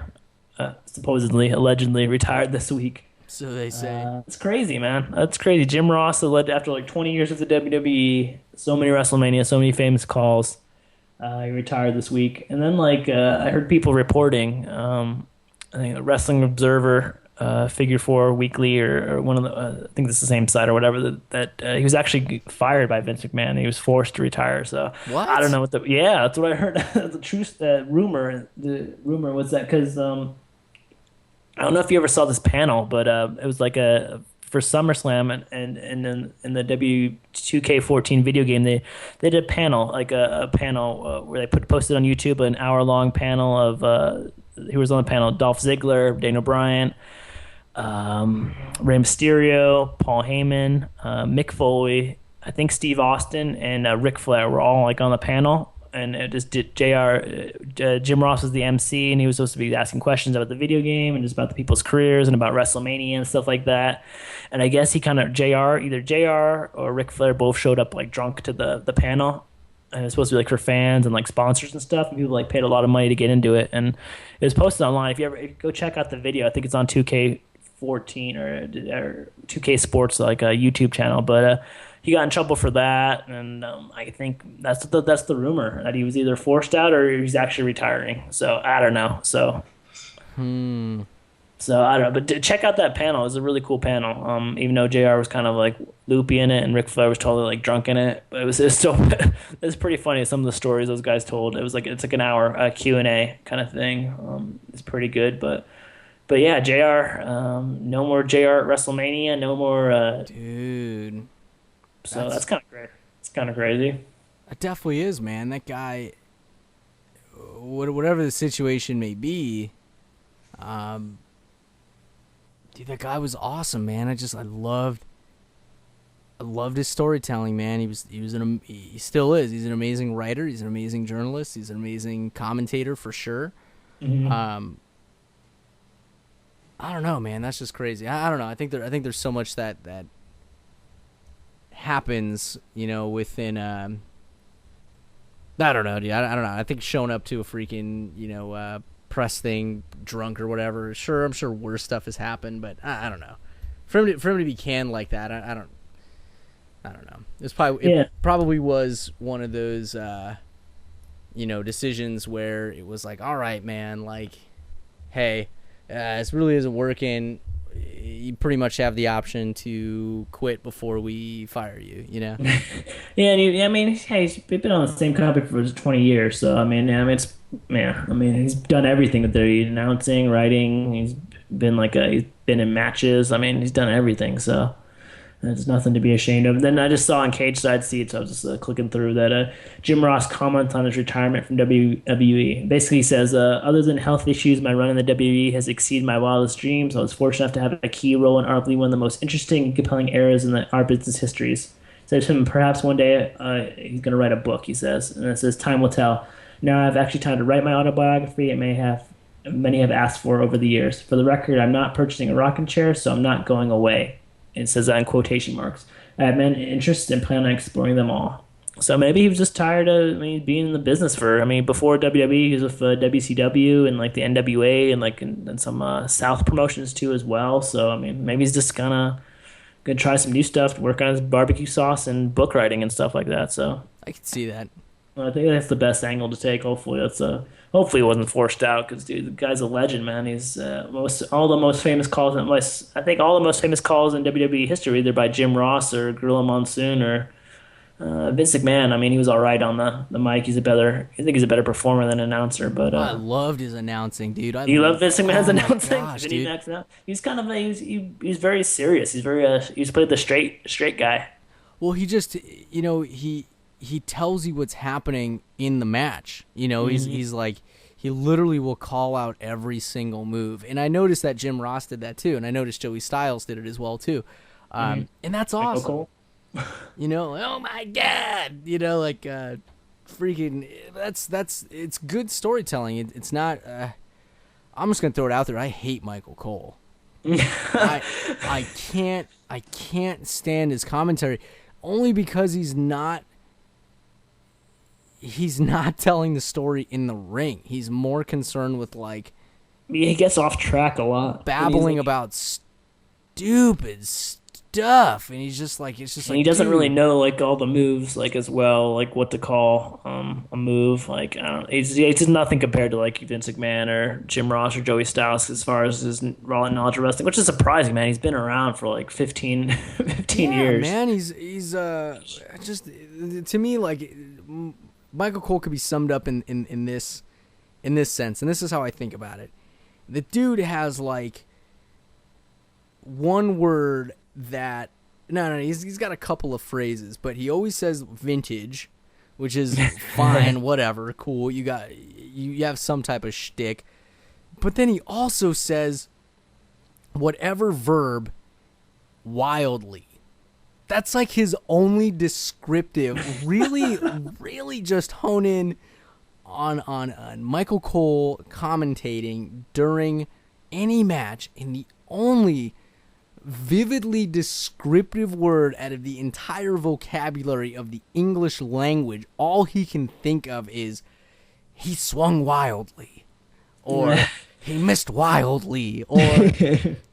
S1: supposedly, allegedly retired this week.
S2: So they say.
S1: It's crazy, man. That's crazy. Jim Ross, after like 20 years with the WWE, so many WrestleMania, so many famous calls, he retired this week. And then like I heard people reporting, I think Wrestling Observer, Figure Four Weekly, or one of the, I think this is the same site or whatever, that he was actually fired by Vince McMahon. He was forced to retire. So
S2: What?
S1: I don't know yeah, that's what I heard. The truth, rumor. The rumor was that because I don't know if you ever saw this panel, but it was like for SummerSlam and in the W2K14 video game, they did a panel, like a panel where they posted on YouTube an hour-long panel of who was on the panel: Dolph Ziggler, Daniel Bryan, Rey Mysterio, Paul Heyman, Mick Foley, I think Steve Austin, and Ric Flair were all like on the panel. And it just did Jim Ross was the MC, and he was supposed to be asking questions about the video game and just about the people's careers and about WrestleMania and stuff like that. And I guess he kind of either JR or Ric Flair both showed up like drunk to the panel. And it was supposed to be like for fans and like sponsors and stuff. And people like paid a lot of money to get into it. And it was posted online. If you go check out the video, I think it's on 2K14 or 2K Sports, like a YouTube channel. But he got in trouble for that, and I think that's the rumor, that he was either forced out or he's actually retiring. So I don't know. So I don't know. But check out that panel. It was a really cool panel. Even though JR was kind of like loopy in it and Ric Flair was totally like drunk in it, but it was still it was pretty funny. Some of the stories those guys told. It's like an hour Q&A kind of thing. It's pretty good, but yeah, JR. No more JR at WrestleMania. No more.
S2: Dude.
S1: So that's kind of great. It's kind of crazy.
S2: It definitely is, man. That guy, whatever the situation may be, dude, that guy was awesome, man. I loved his storytelling, man. He still is. He's an amazing writer. He's an amazing journalist. He's an amazing commentator for sure.
S1: Mm-hmm.
S2: I don't know, man. That's just crazy. I don't know. I think there's so much that happens, you know, within I don't know, dude. I don't know. I think showing up to a freaking, you know, press thing drunk or whatever. Sure, I'm sure worse stuff has happened, but I don't know. For him to be canned like that, I don't know. It probably was one of those you know, decisions where it was like, all right, man, like, hey, this really isn't working. You pretty much have the option to quit before we fire you, you know?
S1: Yeah, I mean, hey, he's been on the same company for 20 years, so I mean, it's man. I mean, he's done everything with there. He's announcing, writing. He's been in matches. I mean, he's done everything. So There's nothing to be ashamed of. And then I just saw on Cage Side Seats, I was just clicking through that Jim Ross comments on his retirement from WWE. Basically, he says, other than health issues, my run in the WWE has exceeded my wildest dreams. I was fortunate enough to have a key role in arguably one of the most interesting and compelling eras in our business histories. Says to him, perhaps one day he's going to write a book, he says. And it says, time will tell. Now I've actually time to write my autobiography. It may have many have asked for over the years. For the record, I'm not purchasing a rocking chair, so I'm not going away. It says that in quotation marks. I have many interests and plan on exploring them all. So maybe he was just tired of, being in the business for. Before WWE, he was with WCW and like the NWA and and some South promotions too as well. So maybe he's just gonna try some new stuff, work on his barbecue sauce and book writing and stuff like that. So
S2: I can see that.
S1: I think that's the best angle to take. Hopefully it wasn't forced out because dude, the guy's a legend, man. He's all the most famous calls I think all the most famous calls in WWE history, either by Jim Ross or Gorilla Monsoon or Vince McMahon. He was all right on the mic. I think he's a better performer than announcer. But
S2: I loved his announcing, dude.
S1: you love Vince McMahon's
S2: Oh my
S1: announcing.
S2: gosh,
S1: Vinny
S2: dude.
S1: Mac's now. He's kind of he's very serious. He's played the straight guy.
S2: Well, he just, he tells you what's happening in the match. He's like, he literally will call out every single move. And I noticed that Jim Ross did that too, and I noticed Joey Styles did it as well too. And that's awesome.
S1: Cole.
S2: Oh my god, freaking. It's good storytelling. It's not. I'm just gonna throw it out there. I hate Michael Cole. I can't stand his commentary, only because he's not telling the story in the ring. He's more concerned with
S1: He gets off track a lot,
S2: babbling about stupid stuff, and he's just like, it's just
S1: and
S2: like,
S1: he doesn't
S2: dude.
S1: really know all the moves as well, what to call a move. I don't. It's just nothing compared to Vince McMahon or Jim Ross or Joey Styles as far as his raw knowledge of wrestling, which is surprising, man. He's been around for 15 years.
S2: Man, he's just, to me, Michael Cole could be summed up in this sense, and this is how I think about it. The dude has one word that he's got a couple of phrases, but he always says vintage, which is fine, whatever, cool. You have some type of shtick, but then he also says whatever verb wildly. That's his only descriptive. Really, really just hone in on Michael Cole commentating during any match, and the only vividly descriptive word out of the entire vocabulary of the English language, all he can think of is he swung wildly, or he missed wildly, or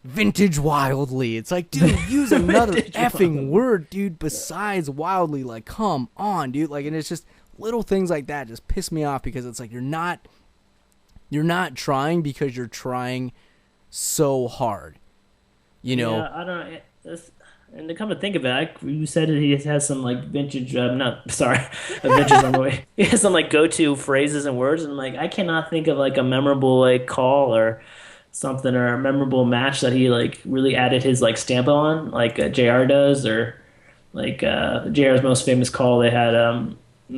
S2: vintage wildly. It's like, dude, use another effing word, dude, besides wildly. Come on, dude. And it's just little things like that just piss me off, because it's like you're not trying, because you're trying so hard.
S1: Yeah, I don't know. And to come to think of it, you said he has some vintage. Not sorry, vintage on the way. He has some go-to phrases and words, and I cannot think of a memorable call or something, or a memorable match that he really added his stamp on, JR does, or JR's most famous call they had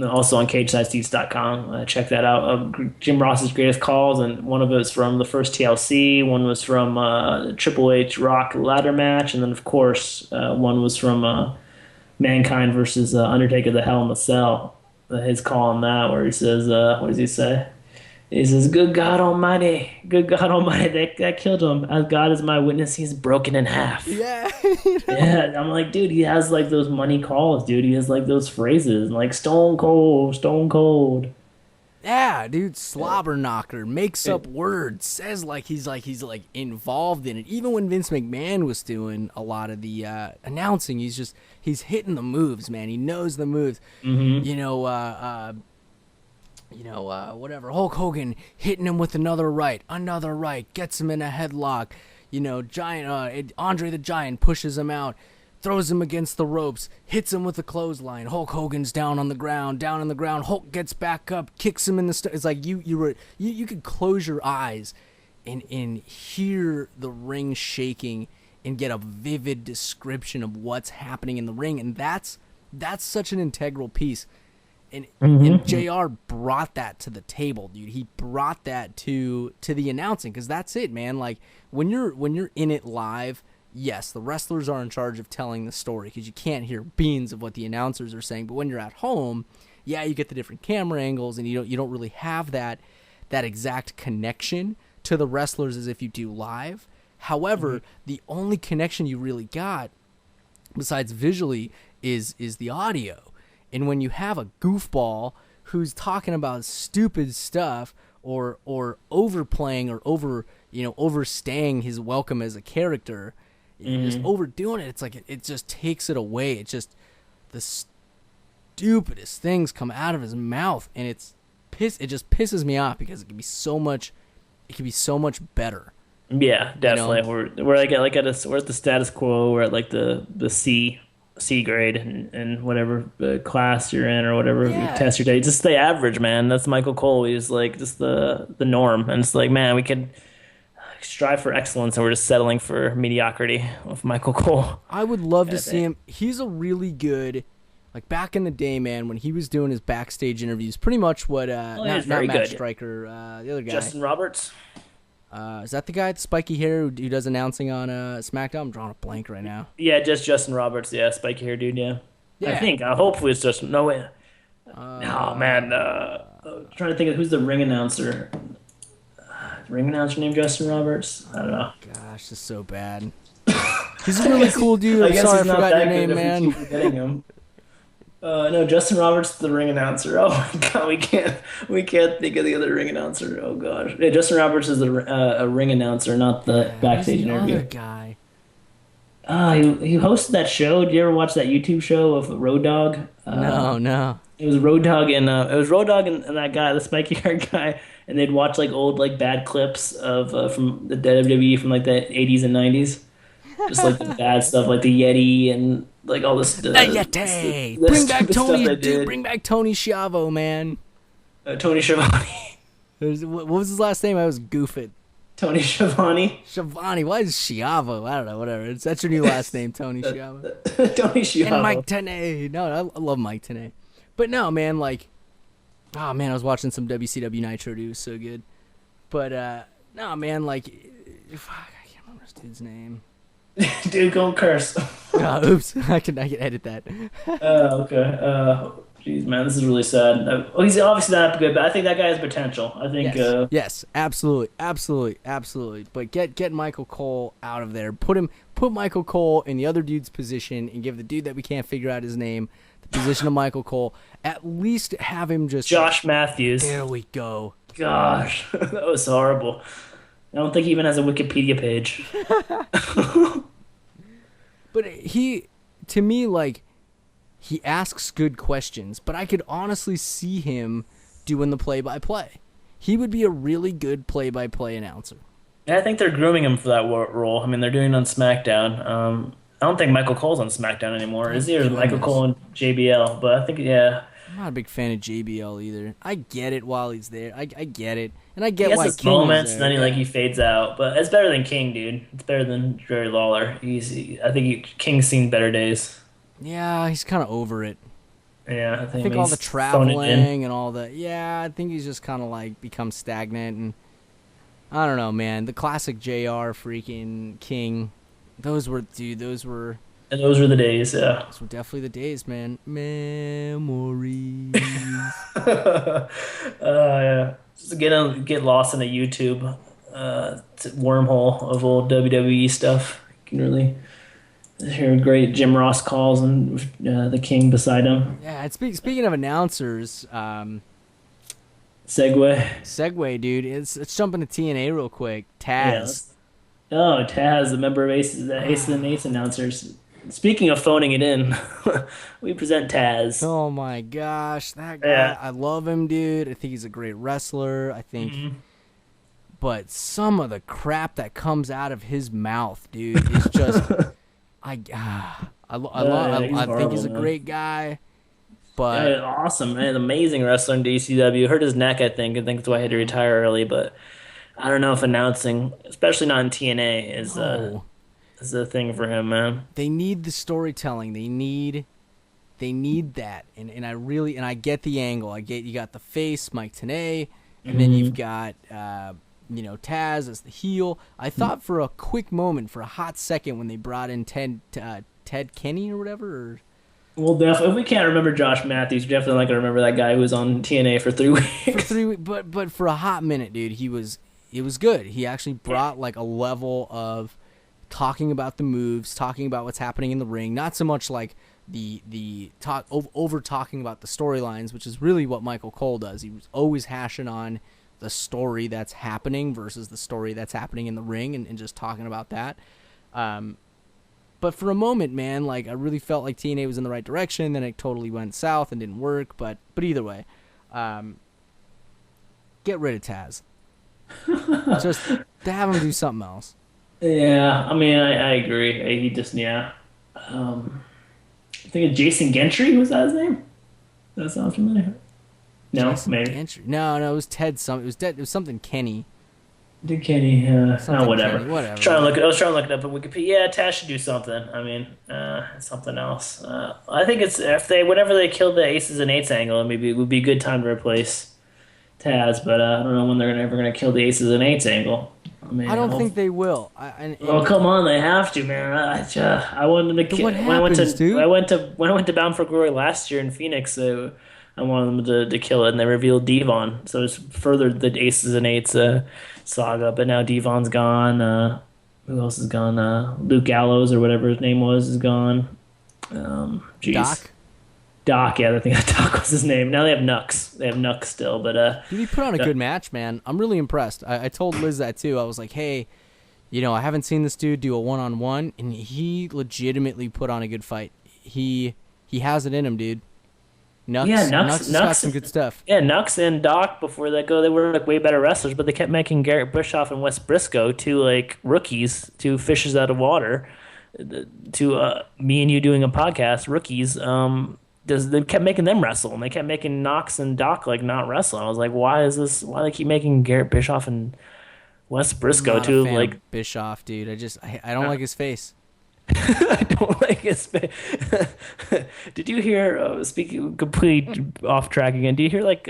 S1: also on CagesideSeats.com. Check that out. Jim Ross's greatest calls, and one of it was from the first TLC. One was from Triple H Rock ladder match, and then of course one was from Mankind versus Undertaker, the Hell in the Cell. His call on that, where he says, "What does he say?" He says, good God Almighty, that killed him. As God is my witness, he's broken in half."
S2: Yeah.
S1: Yeah, I'm dude, he has those money calls, dude. He has those phrases, Stone Cold, Stone Cold.
S2: Yeah, dude, slobber knocker, makes up words, says he's involved in it. Even when Vince McMahon was doing a lot of the announcing, he's hitting the moves, man. He knows the moves.
S1: Mm-hmm.
S2: Whatever. Hulk Hogan hitting him with another right, gets him in a headlock. Giant Andre the Giant pushes him out, throws him against the ropes, hits him with a clothesline. Hulk Hogan's down on the ground. Hulk gets back up, kicks him in the it's like you could close your eyes and hear the ring shaking and get a vivid description of what's happening in the ring, and that's such an integral piece. And
S1: Mm-hmm.
S2: JR brought that to the table, dude. He brought that to the announcing, because that's it, man. Like when you're in it live, yes, the wrestlers are in charge of telling the story because you can't hear beans of what the announcers are saying. But when you're at home, yeah, you get the different camera angles, and you don't really have that exact connection to the wrestlers as if you do live. However, the only connection you really got, besides visually, is the audio. And when you have a goofball who's talking about stupid stuff or overplaying or overstaying his welcome as a character, just overdoing it, it's like it just takes it away. It just the stupidest things come out of his mouth, and it just pisses me off because it can be so much better.
S1: Yeah,
S2: You know?
S1: definitely. We're we're at the status quo. We're at like the C grade and whatever class you're in or whatever
S2: Yeah.
S1: test you're taking. Just stay average, man. That's Michael Cole. He's like just the norm, and it's like, man, we could strive for excellence, and we're just settling for mediocrity with Michael Cole.
S2: I would love to
S1: I
S2: see
S1: think.
S2: him. He's a really good, like back in the day, man, when he was doing his backstage interviews, pretty much what
S1: Oh, he was
S2: not
S1: very
S2: Matt
S1: good.
S2: Striker, the other guy.
S1: Justin Roberts.
S2: Is that the guy with the spiky hair who does announcing on SmackDown? I'm drawing a blank right now.
S1: Yeah, just Justin Roberts. Yeah, spiky hair dude. Yeah, I
S2: Yeah.
S1: think. Hopefully it's just no way. No man. Trying to think of who's the ring announcer. Ring announcer named Justin Roberts. I don't know.
S2: Gosh, this is so bad. He's a really cool dude.
S1: I
S2: I'm
S1: guess
S2: sorry I
S1: he's not
S2: forgot
S1: that
S2: your name,
S1: good if we
S2: man.
S1: keep forgetting him. No, Justin Roberts, the ring announcer. Oh my god, we can't think of the other ring announcer. Oh gosh, yeah, Justin Roberts is a ring announcer, not the
S2: Who's
S1: backstage
S2: the other
S1: interview.
S2: guy?
S1: He hosted that show. Did you ever watch that YouTube show of Road Dog?
S2: No, no.
S1: It was Road Dog and and that guy, the spiky haired guy, and they'd watch like old like bad clips of from the WWE from like the 80s and 90s, just like the bad stuff, like the Yeti and like all this
S2: Yeti!
S1: the
S2: Bring back
S1: stupid stuff
S2: Tony,
S1: they
S2: dude.
S1: did.
S2: Bring back Tony Schiavo, man.
S1: Tony Schiavone,
S2: What was his last name? I was goofing.
S1: Tony Schiavone,
S2: Schiavone. Why is Schiavo? I don't know. Whatever. That's your new last name, Tony Schiavo.
S1: Tony
S2: And Mike
S1: Schiavone.
S2: Tenay. No, I love Mike Tenay. But no, man, like, oh man, I was watching some WCW Nitro, dude. It was so good. But no, man, like, fuck, I can't remember this dude's name.
S1: Dude, go curse.
S2: Oops, I can edit that.
S1: Okay. Jeez, man, this is really sad. Well, he's obviously not good, but I think that guy has potential. I think.
S2: Yes, yes, absolutely, absolutely, absolutely. But get Michael Cole out of there. Put Michael Cole in the other dude's position, and give the dude that we can't figure out his name the position of Michael Cole. At least have him just.
S1: Josh Matthews.
S2: There we go.
S1: Gosh, that was horrible. I don't think he even has a Wikipedia page.
S2: But to me, like, he asks good questions, but I could honestly see him doing the play-by-play. He would be a really good play-by-play announcer.
S1: Yeah, I think they're grooming him for that role. I mean, they're doing it on SmackDown. I don't think Michael Cole's on SmackDown anymore, is he? Or Michael
S2: Goodness.
S1: Cole and JBL? But I think, yeah,
S2: I'm not a big fan of JBL either. I get it while he's there. I get it. And I
S1: he
S2: get
S1: has
S2: why
S1: his
S2: King
S1: moments,
S2: is
S1: and
S2: there.
S1: then he fades out. But it's better than King, dude. It's better than Jerry Lawler. I think King's seen better days.
S2: Yeah, he's kind of over it.
S1: Yeah,
S2: I think all the traveling and all the... Yeah, I think he's just kind of, like, become stagnant. And I don't know, man. The classic JR freaking King. Those were
S1: And those were the days, yeah.
S2: definitely the days, man. Memories.
S1: Yeah. Just get lost in a YouTube wormhole of old WWE stuff. You can really hear great Jim Ross calls and the King beside him.
S2: Yeah, and speaking of announcers,
S1: Segway.
S2: dude. Let's jump into TNA real quick.
S1: Yeah.
S2: Taz.
S1: Oh, Taz, the member of Ace and Ace announcers. Speaking of phoning it in, we present Taz.
S2: Oh my gosh, that guy!
S1: Yeah.
S2: I love him, dude. I think he's a great wrestler. I think, but some of the crap that comes out of his mouth, dude, is just I think he's a
S1: horrible, man.
S2: great guy, but
S1: Yeah, awesome, man. Amazing wrestler in DCW. Hurt his neck, I think. I think that's why he had to retire early. But I don't know if announcing, especially not in TNA, is
S2: oh,
S1: is the thing for him, man.
S2: They need the storytelling. They need that, and I get the angle. I get you got the face, Mike Tenay, and then you've
S1: Hmm.
S2: got Taz as the heel. I thought for a quick moment, for a hot second, when they brought in Ted Kenny or whatever.
S1: Well, definitely, if we can't remember Josh Matthews, we're definitely not gonna remember that guy who was on TNA for 3 weeks.
S2: But for a hot minute, dude, it was good. He actually brought like a level of talking about the moves, talking about what's happening in the ring, not so much like the talk over talking about the storylines, which is really what Michael Cole does. He was always hashing on the story that's happening versus the story that's happening in the ring, and just talking about that. But for a moment, man, like I really felt like TNA was in the right direction. Then it totally went south and didn't work. But either way, get rid of Taz. Just to have him do something else.
S1: Yeah, I mean, I agree. He just, yeah. I think it's Jason Gentry, was that his name? Does that sound familiar? No,
S2: Jason
S1: maybe.
S2: Gentry. No, it was Ted. It was something Kenny.
S1: Dick Kenny, oh,
S2: Something
S1: whatever.
S2: Kenny. Whatever.
S1: I was trying to look it up on Wikipedia. Yeah, Taz should do something. I mean, something else. I think it's if they whenever they kill the aces and eights angle, maybe it would be a good time to replace Taz. But I don't know when they're ever gonna kill the aces and eights angle. I mean,
S2: I don't think they will. And
S1: oh come on, they have to, man. I wanted them to
S2: What
S1: when I went
S2: happens,
S1: to
S2: dude?
S1: when I went to Bound for Glory last year in Phoenix. I wanted them to kill it, and they revealed Devon, so it's furthered the aces and eights saga. But now Devon's gone. Who else is gone? Luke Gallows or whatever his name was is gone. Jeez. Doc, yeah, I think Doc was his name. Now they have Nux. They have Nux still, but
S2: Dude, he put on a good match, man. I'm really impressed. I told Liz that too. I was like, hey, I haven't seen this dude do a one-on-one, and he legitimately put on a good fight. He has it in him, dude. Nux has got some good stuff.
S1: Yeah, Nux and Doc before that go, they were like way better wrestlers, but they kept making Garrett Bischoff and Wes Briscoe two like rookies, two fishes out of water. To me and you doing a podcast, rookies. They kept making them wrestle, and they kept making Knox and Doc like not wrestle. I was like, why is this? Why do they keep making Garrett Bischoff and Wes
S2: I'm
S1: Briscoe
S2: not a
S1: too?
S2: fan
S1: Like
S2: of Bischoff, dude. I don't like his face.
S1: I don't like his. Did you hear? Speaking completely off track again. Do you hear like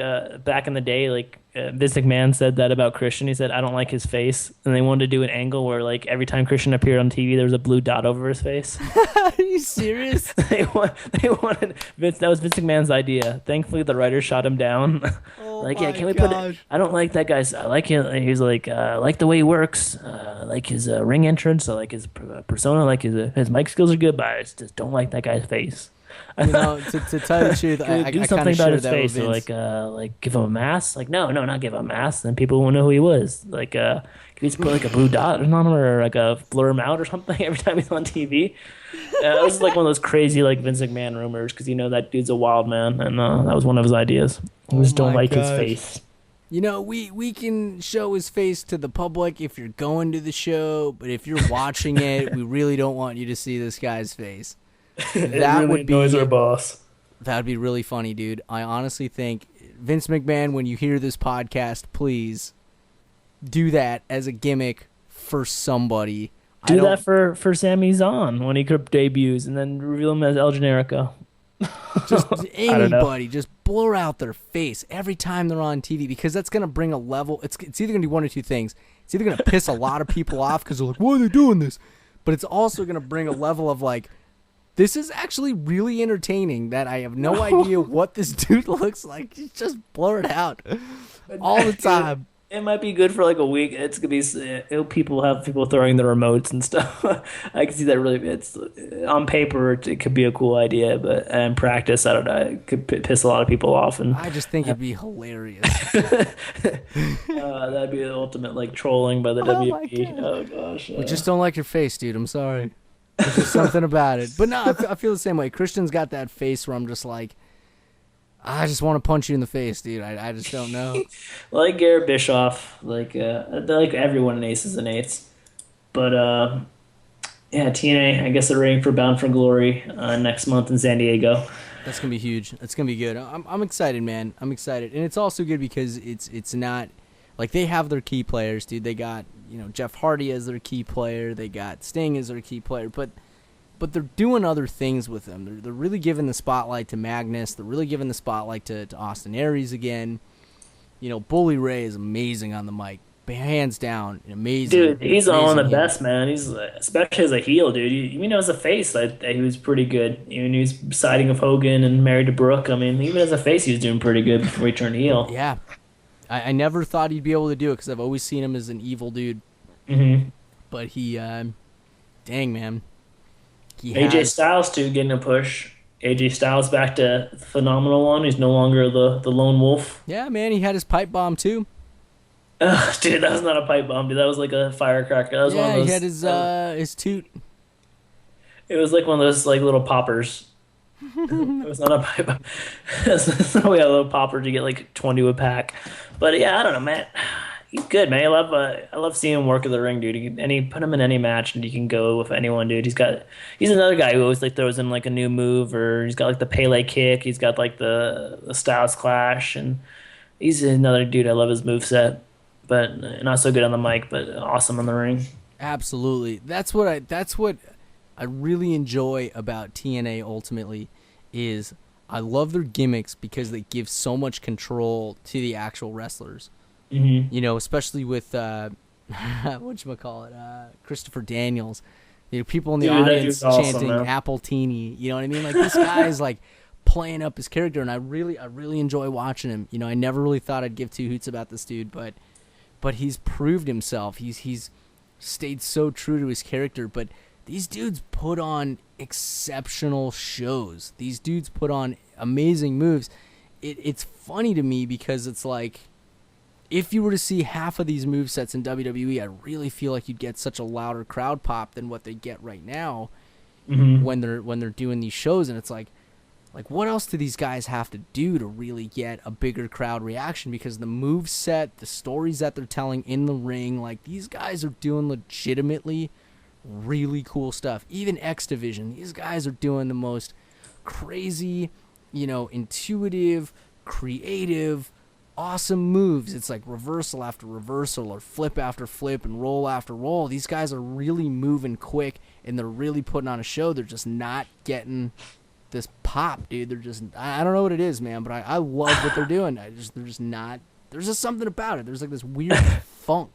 S1: back in the day, like Vince McMahon said that about Christian? He said, "I don't like his face," and they wanted to do an angle where like every time Christian appeared on TV, there was a blue dot over his face.
S2: Are you serious?
S1: They wanted Vince. That was Vince McMahon's idea. Thankfully, the writers shot him down.
S2: Oh
S1: Like,
S2: my
S1: yeah, can we put it?
S2: gosh.
S1: I don't like that guy's. I like him. He's like, I like the way he works. I like his ring entrance. I like his persona. I like his mic skills are good, but I just don't like that guy's face.
S2: To tell you the truth,
S1: Can we
S2: I
S1: do
S2: kind
S1: something
S2: of
S1: about
S2: share
S1: his
S2: that with
S1: face? So
S2: Vince.
S1: like give him a mask. Like, no, not give him a mask. Then people won't know who he was. Like, can you just put like a blue dot on him or like a blur him out or something every time he's on TV? This is like one of those crazy like Vince McMahon rumors because that dude's a wild man, and that was one of his ideas. I just don't
S2: my
S1: like his
S2: gosh.
S1: face.
S2: We can show his face to the public if you're going to the show, but if you're watching it, we really don't want you to see this guy's face. That would be
S1: our boss.
S2: that would be really funny, dude. I honestly think Vince McMahon, when you hear this podcast, please do that as a gimmick for somebody.
S1: Do that for Sami Zayn when he debuts, and then reveal him as El Generico.
S2: Just
S1: I don't know.
S2: anybody, just blur out their face every time they're on TV, because that's gonna bring a level. It's either gonna be one or two things. It's either gonna piss a lot of people off because they're like, "Why are they doing this?" But it's also gonna bring a level of like, this is actually really entertaining. That I have no idea what this dude looks like. He's just blurred out all the time.
S1: It might be good for like a week. It's gonna be people throwing the remotes and stuff. I can see that really. It's on paper it could be a cool idea, but in practice, I don't know. It could piss a lot of people off, and
S2: I just think it'd be hilarious.
S1: that'd be the ultimate like trolling by the
S2: Oh my
S1: WB.
S2: God.
S1: Oh gosh,
S2: We just don't like your face, dude. I'm sorry. There's just something about it. But no, I feel the same way. Christian's got that face where I'm just like, I just want to punch you in the face, dude. I just don't know.
S1: like Garrett Bischoff, like everyone in Aces and Eights, but yeah, TNA. I guess they're ready for Bound for Glory next month in San Diego.
S2: That's gonna be huge. That's gonna be good. I'm excited, man. I'm excited, and it's also good because it's not Like, they have their key players, dude. They got, Jeff Hardy as their key player. They got Sting as their key player. But they're doing other things with them. They're really giving the spotlight to Magnus. They're really giving the spotlight to Austin Aries again. Bully Ray is amazing on the mic. Hands down, amazing.
S1: Dude, he's on the
S2: amazing
S1: best, man. He's especially as a heel, dude. Even as a face, he was pretty good. Even he was siding with Hogan and married to Brooke. I mean, even as a face, he was doing pretty good before he turned heel.
S2: Yeah, I never thought he'd be able to do it because I've always seen him as an evil dude.
S1: Mm-hmm.
S2: But he, dang man,
S1: AJ Styles too getting a push. AJ Styles back to the phenomenal one. He's no longer the lone wolf.
S2: Yeah, man, he had his pipe bomb too.
S1: Dude, that was not a pipe bomb, dude. That was like a firecracker. That was one of those,
S2: he had his toot.
S1: It was like one of those like little poppers. It was not a pipe bomb. We had a little popper to get like 20 a pack. But yeah, I don't know, man. He's good, man. I love seeing him work in the ring, dude. Put him in any match, and you can go with anyone, dude. He's another guy who always like throws in like a new move, or he's got like the Pele kick. He's got like the Styles Clash, and he's another dude. I love his moveset, but not so good on the mic, but awesome on the ring.
S2: Absolutely, that's what I really enjoy about TNA. Ultimately, is I love their gimmicks because they give so much control to the actual wrestlers.
S1: Mm-hmm.
S2: Especially with Christopher Daniels. People in the audience chanting
S1: awesome,
S2: Appletini. You know what I mean? Like, this guy is like playing up his character, and I really enjoy watching him. I never really thought I'd give two hoots about this dude, but he's proved himself. He's stayed so true to his character. But these dudes put on exceptional shows. These dudes put on amazing moves. It's funny to me because it's like, if you were to see half of these movesets in WWE, I really feel like you'd get such a louder crowd pop than what they get right now when they're doing these shows. And it's like what else do these guys have to do to really get a bigger crowd reaction? Because the moveset, the stories that they're telling in the ring, like, these guys are doing legitimately really cool stuff. Even X Division, these guys are doing the most crazy, intuitive, creative, awesome moves. It's like reversal after reversal, or flip after flip, and roll after roll. These guys are really moving quick, and they're really putting on a show. They're just not getting this pop, dude. They're just, I don't know what it is, man, but I love what they're doing. They're just not, there's just something about it. There's like this weird funk.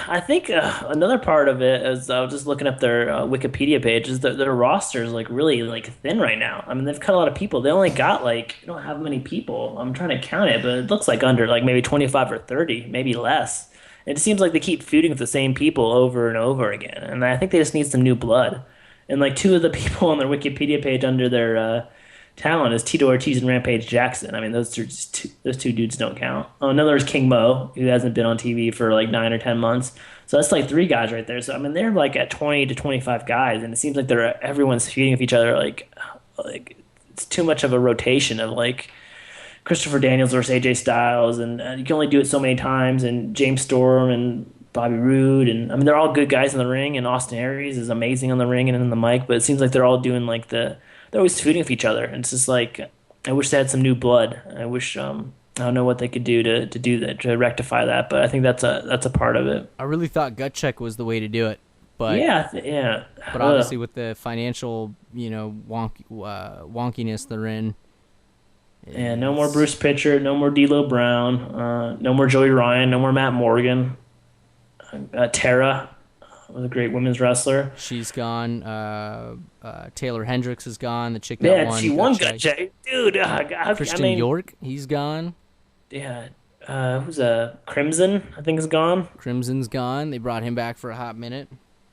S1: I think another part of it is I was just looking up their Wikipedia page is that their roster is like really like thin right now. I mean, they've cut a lot of people. They only got they don't have many people. I'm trying to count it, but it looks like under like maybe 25 or 30, maybe less. It seems like they keep feuding with the same people over and over again, and I think they just need some new blood. And like two of the people on their Wikipedia page under their talent is Tito Ortiz and Rampage Jackson. I mean, those two dudes don't count. Oh, another is King Mo, who hasn't been on TV for like 9 or 10 months. So that's like 3 guys right there. So I mean, they're like at 20 to 25 guys, and it seems like everyone's feuding with each other. Like it's too much of a rotation of like Christopher Daniels versus AJ Styles, and you can only do it so many times. And James Storm and Bobby Roode, and I mean, they're all good guys in the ring, and Austin Aries is amazing on the ring and in the mic. But it seems like they're all doing like they're always feuding with each other, and it's just like I wish they had some new blood. I wish I don't know what they could do to do that, to rectify that, but I think that's a part of it.
S2: I really thought gut check was the way to do it, but
S1: yeah.
S2: But obviously with the financial wonkiness they're in.
S1: Yeah, no more Bruce Pitcher, no more D'Lo Brown, no more Joey Ryan, no more Matt Morgan. Tara was a great women's wrestler.
S2: She's gone. Taylor Hendricks is gone. The chick that won.
S1: Yeah, she won gut check. Dude,
S2: Christian York, he's gone.
S1: Yeah. Who's Crimson, I think, is gone.
S2: Crimson's gone. They brought him back for a hot minute.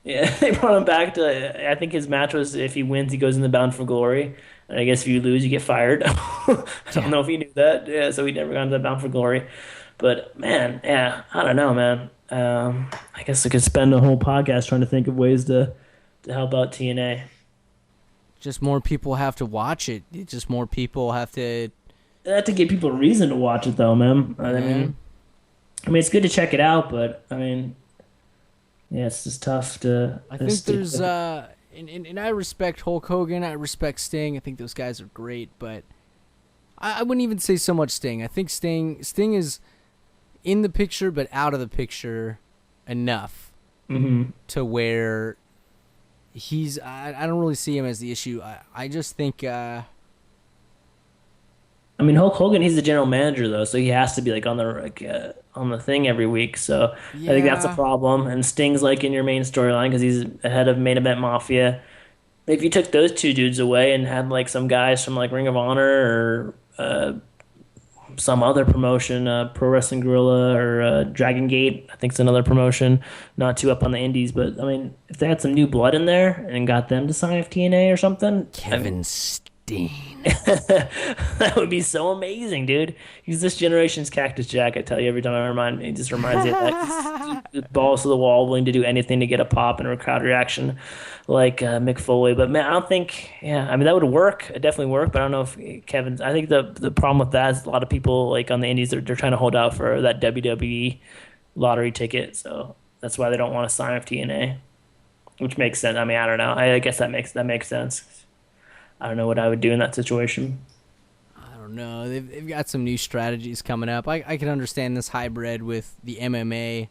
S1: Yeah, they brought him back to, I think his match was if he wins, he goes in the Bound for Glory. And I guess if you lose, you get fired. I don't know if you knew that. Yeah, so he never got into the Bound for Glory. But, man, yeah, I don't know, man. I guess I could spend a whole podcast trying to think of ways to help out TNA.
S2: Just more people have to watch it. Just more people have to...
S1: They have to give people a reason to watch it, though, man. I mean, it's good to check it out, but, I mean... Yeah, it's just tough to...
S2: I think there's... And I respect Hulk Hogan. I respect Sting. I think those guys are great, but I wouldn't even say so much Sting. I think Sting is... in the picture but out of the picture enough to where I don't really see him as the issue. I just think
S1: I mean, Hulk Hogan, he's the general manager though, so he has to be like on the thing every week. So I think that's a
S2: yeah,
S1: problem. And Sting's like in your main storyline because he's ahead of Main Event Mafia. If you took those two dudes away and had like some guys from like Ring of Honor or some other promotion, Pro Wrestling Guerrilla or Dragon Gate, I think it's another promotion, not too up on the indies, but I mean, if they had some new blood in there and got them to sign with TNA or something, I mean,
S2: Kevin Steen.
S1: that would be so amazing, dude. He's this generation's Cactus Jack. I tell you every time he just reminds me of that. He's balls to the wall, willing to do anything to get a pop and a crowd reaction, like Mick Foley. But man, I don't think. Yeah, I mean that would work. It definitely work. But I don't know if Kevin's. I think the problem with that is a lot of people like on the indies they're trying to hold out for that WWE lottery ticket. So that's why they don't want to sign with TNA, which makes sense. I mean, I don't know. I guess that makes sense. I don't know what I would do in that situation.
S2: I don't know. They've got some new strategies coming up. I can understand this hybrid with the MMA,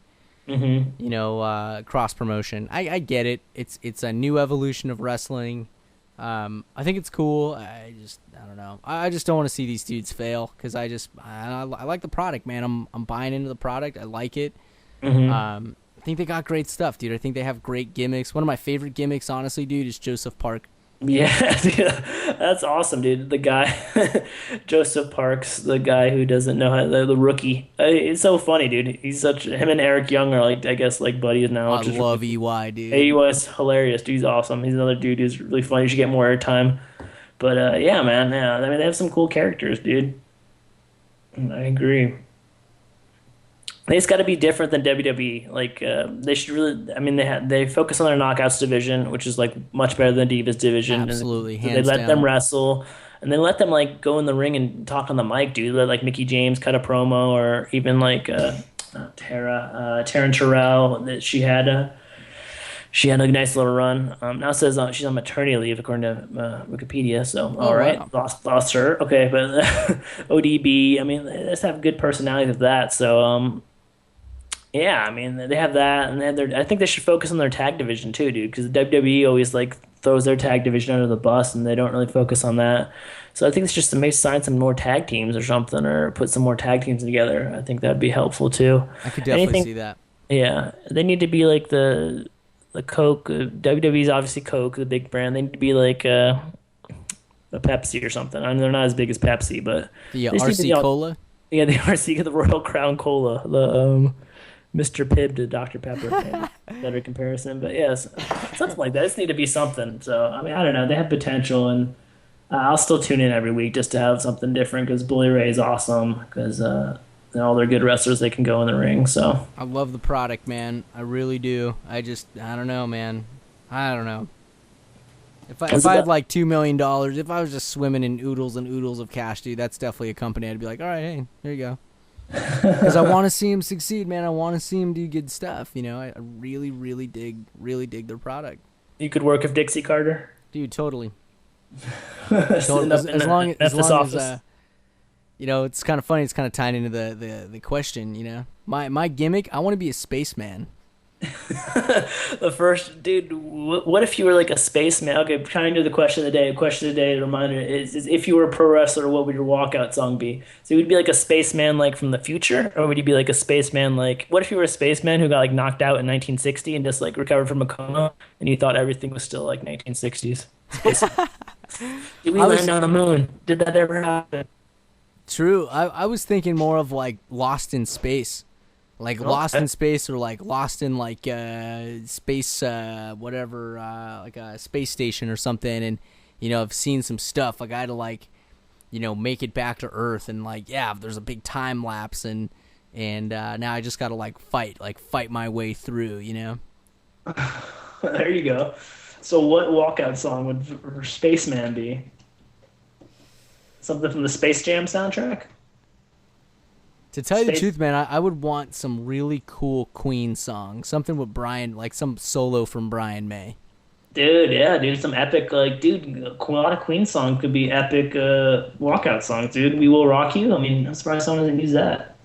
S2: cross promotion. I get it. It's a new evolution of wrestling. I think it's cool. I don't know. I just don't want to see these dudes fail because I like the product, man. I'm buying into the product. I like it. I think they got great stuff, dude. I think they have great gimmicks. One of my favorite gimmicks, honestly, dude, is Joseph Park.
S1: Yeah, dude, that's awesome, dude. The guy, Joseph Parks, the guy who doesn't know how the rookie. It's so funny, dude. He's such him and Eric Young are like I guess like buddies now.
S2: I
S1: Which is
S2: love EY, dude.
S1: he was hilarious. Dude, he's awesome. He's another dude who's really funny. You should get more airtime. But yeah, man. Yeah, I mean they have some cool characters, dude. I agree. It's got to be different than WWE. Like they should really. I mean, they focus on their knockouts division, which is like much better than Divas division.
S2: Absolutely,
S1: And they
S2: hands
S1: let them
S2: down.
S1: wrestle, and they let them like go in the ring and talk on the mic, dude. Let like Mickey James cut a promo, or even like Taryn Terrell. That she had a nice little run. Now it says she's on maternity leave according to Wikipedia. So
S2: Oh
S1: all right,
S2: wow.
S1: lost her. Okay, but ODB. I mean, they just have good personalities with that. So yeah, I mean they have that, and I think they should focus on their tag division too, dude. Because the WWE always like throws their tag division under the bus, and they don't really focus on that. So I think it's just to maybe sign some more tag teams or something, or put some more tag teams together. I think that'd be helpful too.
S2: I could definitely
S1: Anything,
S2: see that.
S1: yeah, they need to be like the Coke. WWE's obviously Coke, the big brand. They need to be like a Pepsi or something. I mean, they're not as big as Pepsi, but
S2: The
S1: they just need to be
S2: RC
S1: all,
S2: Cola.
S1: yeah, the RC, the Royal Crown Cola, the Mr. Pibb to Dr. Pepper, maybe. Better comparison. But yes, something like that. It just need to be something. So I mean, I don't know. They have potential, and I'll still tune in every week just to have something different because Bully Ray is awesome because all they're good wrestlers. They can go in the ring. So
S2: I love the product, man. I really do. I don't know, man. I don't know. If I had like $2 million, if I was just swimming in oodles and oodles of cash, dude, that's definitely a company I'd be like, all right, hey, here you go. Because I want to see him succeed, man. I want to see him do good stuff. You know, I really, really dig their product,
S1: you could work with Dixie Carter.
S2: dude. Totally.
S1: Sitting up in
S2: As
S1: the
S2: long
S1: Memphis
S2: as
S1: office.
S2: it's kind of funny. It's kind of tied into the question. You know, my gimmick. I want to be a spaceman.
S1: The first dude, what if you were like a spaceman? Okay, trying to do the question of the day. Question of the day, the reminder is if you were a pro wrestler, what would your walkout song be? So you would be like a spaceman like from the future, or would you be like a spaceman like what if you were a spaceman who got like knocked out in 1960 and just like recovered from a coma and you thought everything was still like 1960s? Space. Did we
S2: I was
S1: land on the moon? Did that ever happen?
S2: true. I was thinking more of like Lost in Space. Like Lost
S1: Okay.
S2: in Space or like Lost in like space whatever like a space station or something, and you know I've seen some stuff like I had to like make it back to Earth, and like yeah there's a big time lapse, and now I just gotta like fight my way through, you know.
S1: There you go. So what walkout song would Spaceman be? Something from the Space Jam soundtrack?
S2: To tell you the
S1: Space.
S2: truth, man, I would want some really cool Queen song, something with Brian, like some solo from Brian May.
S1: Dude, yeah, dude, some epic, like, dude, a lot of Queen songs could be epic walkout songs, dude. We Will Rock You. I mean, I'm surprised someone doesn't use that.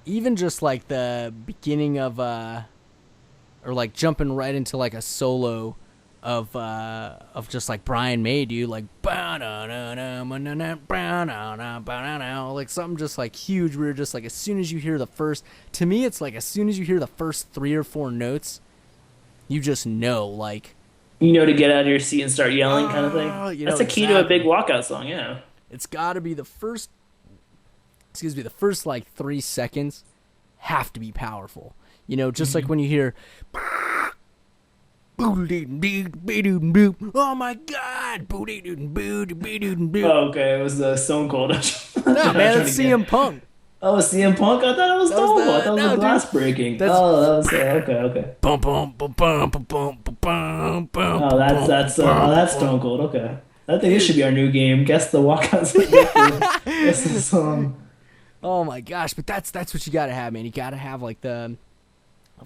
S2: even just like the beginning of or like jumping right into like a solo of just like Brian May, dude, like like something just like huge where you're just like, as soon as you hear the first, to me it's like as soon as you hear the first 3 or 4 notes, you just know, like,
S1: You know, to get out of your seat and start yelling, kind of thing.
S2: oh, you
S1: That's
S2: know
S1: the key to a big
S2: exactly.
S1: walkout song. Yeah.
S2: It's got to be the first, excuse me, the first like 3 seconds have to be powerful. You know, just like when you hear, oh my god,
S1: Oh, okay, it was the Stone Cold.
S2: no
S1: I'm
S2: man,
S1: trying
S2: that's
S1: to get.
S2: CM Punk.
S1: Oh, CM Punk. I thought it was
S2: That was
S1: Stone Cold. I thought
S2: the
S1: it was
S2: no
S1: the
S2: dude.
S1: glass breaking.
S2: That's
S1: Oh, that was okay. Okay.
S2: bum bum bum bum bum bum bum bum
S1: Oh, that's
S2: bum.
S1: Stone Cold. Okay. I think this should
S2: Dude,
S1: be our new game. Guess the walkouts. Guess the song.
S2: oh my gosh, but that's what you gotta have, man. You gotta have like the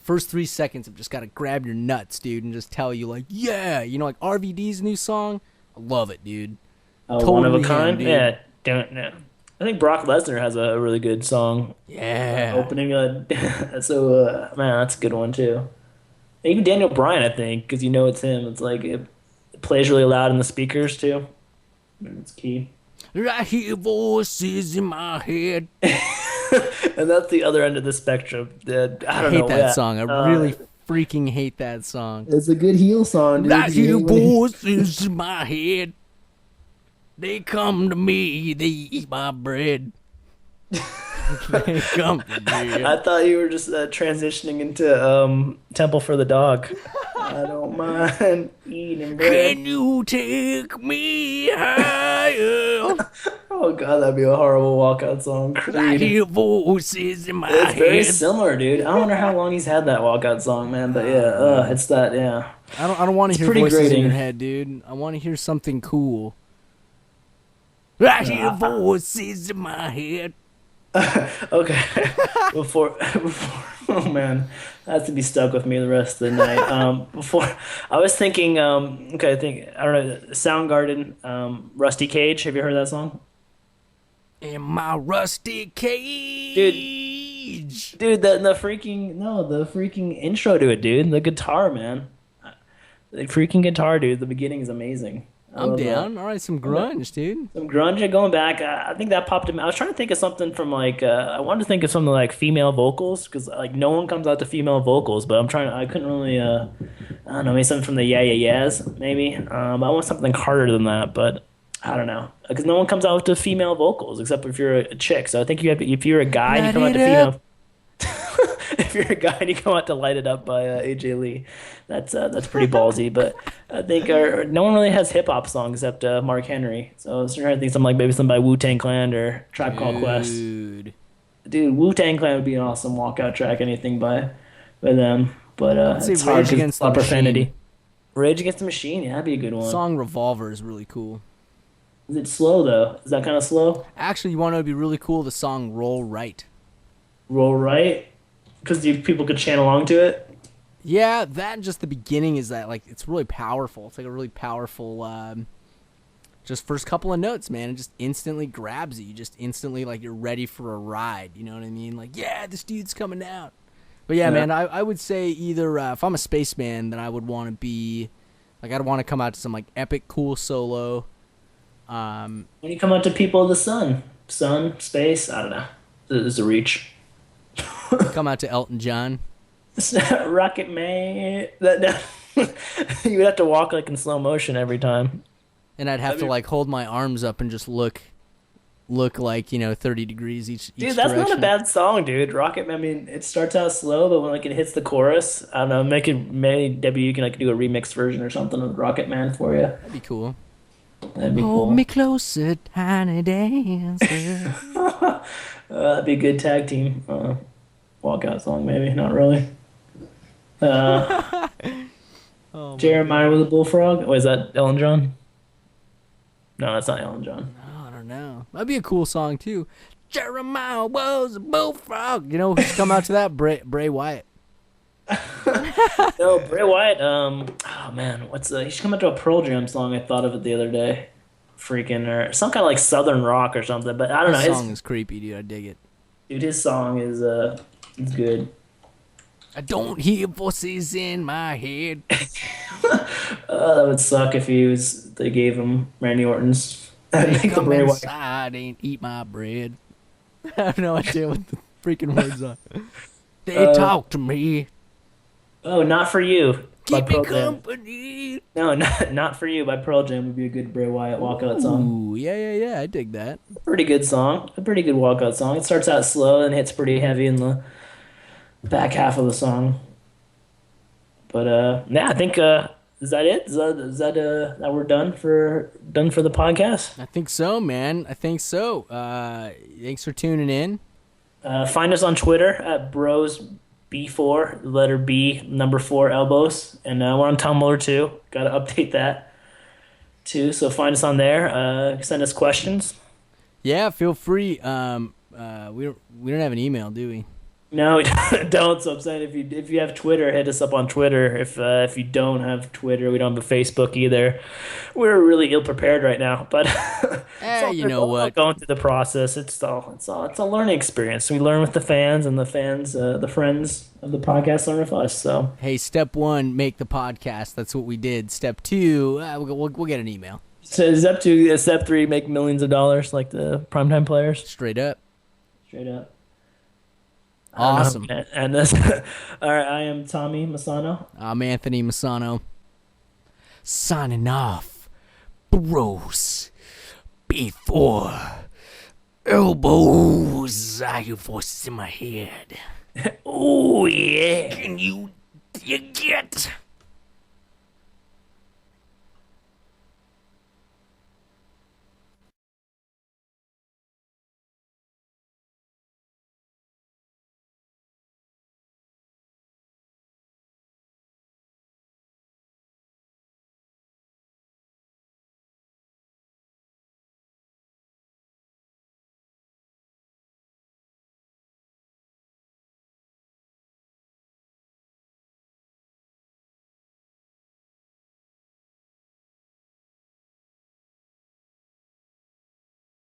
S2: first 3 seconds of just gotta grab your nuts, dude, and just tell you like, yeah, you know, like RVD's new song. I love it, dude.
S1: Oh, one of a
S2: Totally him,
S1: kind.
S2: dude.
S1: Yeah. Don't know. I think Brock Lesnar has a really good song
S2: Yeah.
S1: opening. So man, that's a good one too. Even Daniel Bryan, I think, because you know it's him. It's like it plays really loud in the speakers too. It's key.
S2: I hear voices in my head.
S1: And that's the other end of the spectrum.
S2: I
S1: I don't
S2: hate
S1: know.
S2: that
S1: Yeah.
S2: song. I really freaking hate that song.
S1: It's a good heel song, dude.
S2: I
S1: 'Cause you
S2: hear
S1: hate when he-
S2: voices in my head. They come to me. They eat my bread. They come to me.
S1: I thought you were just transitioning into Temple for the Dog. I don't mind eating bread.
S2: Can you take me higher?
S1: Oh god, that'd be a horrible walkout song.
S2: I
S1: Creed.
S2: hear voices in my
S1: It's very
S2: head.
S1: similar, dude. I wonder how long he's had that walkout song, man. But yeah, it's that. Yeah,
S2: I don't want to
S1: it's
S2: hear
S1: pretty
S2: voices in
S1: grating.
S2: your head, dude. I want to hear something cool. I hear
S1: Uh,
S2: voices in my head.
S1: Okay. Oh man, that has to be stuck with me the rest of the night. Before I was thinking, okay, I don't know, Soundgarden, Rusty Cage. Have you heard that song?
S2: In my rusty
S1: Dude,
S2: cage.
S1: dude, the freaking intro to it, dude. The guitar, man. The freaking guitar, dude. The beginning is amazing. I
S2: I'm
S1: love that.
S2: down. All right, some grunge, dude.
S1: Some grunge going back. I think that popped in. I was trying to think of something from like I wanted to think of something like female vocals because like no one comes out to female vocals, but I couldn't really I don't know, maybe something from the Yeah Yeah Yeahs maybe. I want something harder than that, but I don't know because no one comes out to female vocals except if you're a chick. So I think if you're a guy and you
S2: Light
S1: come out
S2: it
S1: to
S2: up.
S1: female. If you're a guy and you come out to Light It Up by AJ Lee, that's pretty ballsy. But I think no one really has hip hop songs except Mark Henry. So I was trying to think something like maybe something by Wu Tang Clan or Tribe Called Quest.
S2: Dude.
S1: Dude, Wu Tang Clan would be an awesome walkout track. Anything by them, but
S2: I'd say
S1: it's hard
S2: Rage
S1: because
S2: Against
S1: it's a lot
S2: the
S1: of profanity.
S2: Machine.
S1: Rage Against the Machine, yeah, that'd be a good one.
S2: Song Revolver is really cool.
S1: Is it slow though? Is that kind of slow?
S2: Actually, you want to be really cool? The song Roll Right.
S1: Roll right, because people could chant along to it.
S2: Yeah, that and just the beginning is that, like, it's really powerful. It's like a really powerful, just first couple of notes, man. It just instantly grabs you. You just instantly, like, you're ready for a ride. You know what I mean? Like, yeah, this dude's coming out. But yeah,
S1: Yeah.
S2: man, I would say either, if I'm a spaceman, then I would want to be, like, I'd want to come out to some, like, epic, cool solo.
S1: When you come out to People of the Sun, space, I don't know. There's a reach.
S2: Come out to Elton John.
S1: Rocket Man. That you would have to walk like in slow motion every time.
S2: And I'd have to, like, hold my arms up and just look like, 30 degrees each
S1: Dude, that's
S2: direction.
S1: not a bad song, dude. Rocket Man. I mean, it starts out slow, but when like it hits the chorus, I don't know. Maybe W, you can like do a remixed version or something of Rocket Man for you.
S2: That'd be cool.
S1: That'd be
S2: Hold
S1: cool.
S2: me closer, tiny dancer.
S1: That'd be a good tag team walkout song, maybe. Not really. Uh,
S2: Oh,
S1: Jeremiah with a bullfrog. Oh, is that Ellen John? No, that's not Ellen John.
S2: I don't know. That'd be a cool song too. Jeremiah was a bullfrog. You know who's come out to that? Bray Wyatt.
S1: No, Bray Wyatt. Oh man, he should come out to a Pearl Jam song. I thought of it the other day. Freaking or some kind of like Southern rock or something. But I don't know.
S2: This song is creepy, dude. I dig it.
S1: Dude, his song is good.
S2: I don't hear voices in my head.
S1: That would suck if they gave him Randy Orton's.
S2: They
S1: That'd make the
S2: come
S1: Bray Wyatt.
S2: inside and eat my bread. I have no idea what the freaking words are. They
S1: Uh,
S2: talk to me.
S1: oh, Not For You by
S2: Keep me
S1: Pearl Jam.
S2: company.
S1: No, not For You by Pearl Jam would be a good Bray Wyatt walkout song.
S2: Ooh, yeah. I dig that.
S1: Pretty good song. A pretty good walkout song. It starts out slow and hits pretty heavy in the back half of the song. But yeah, I think is that it? That we're done for the podcast?
S2: I think so, man. I think so. Thanks for tuning in.
S1: Find us on Twitter at Bros B4, letter B, number 4 elbows, and we're on Tumblr too. Got to update that too. So find us on there. Send us questions.
S2: Yeah, feel free. We don't have an email, do we?
S1: No, we don't. So I'm saying if you have Twitter, hit us up on Twitter. If you don't have Twitter, we don't have a Facebook either. We're really ill prepared right now, but
S2: You know what?
S1: going through the process. It's a learning experience. We learn with the fans, and the friends of the podcast learn with us. So
S2: Hey, step 1, make the podcast. That's what we did. Step 2, we'll get an email.
S1: So step 3, make millions of dollars like the primetime players.
S2: Straight up.
S1: Straight up.
S2: Awesome.
S1: And this, all right. I am Tommy Masano.
S2: I'm Anthony Masano. Signing off. Bros. Before. Elbows. I hear voices in my head.
S1: Oh yeah.
S2: Can you get?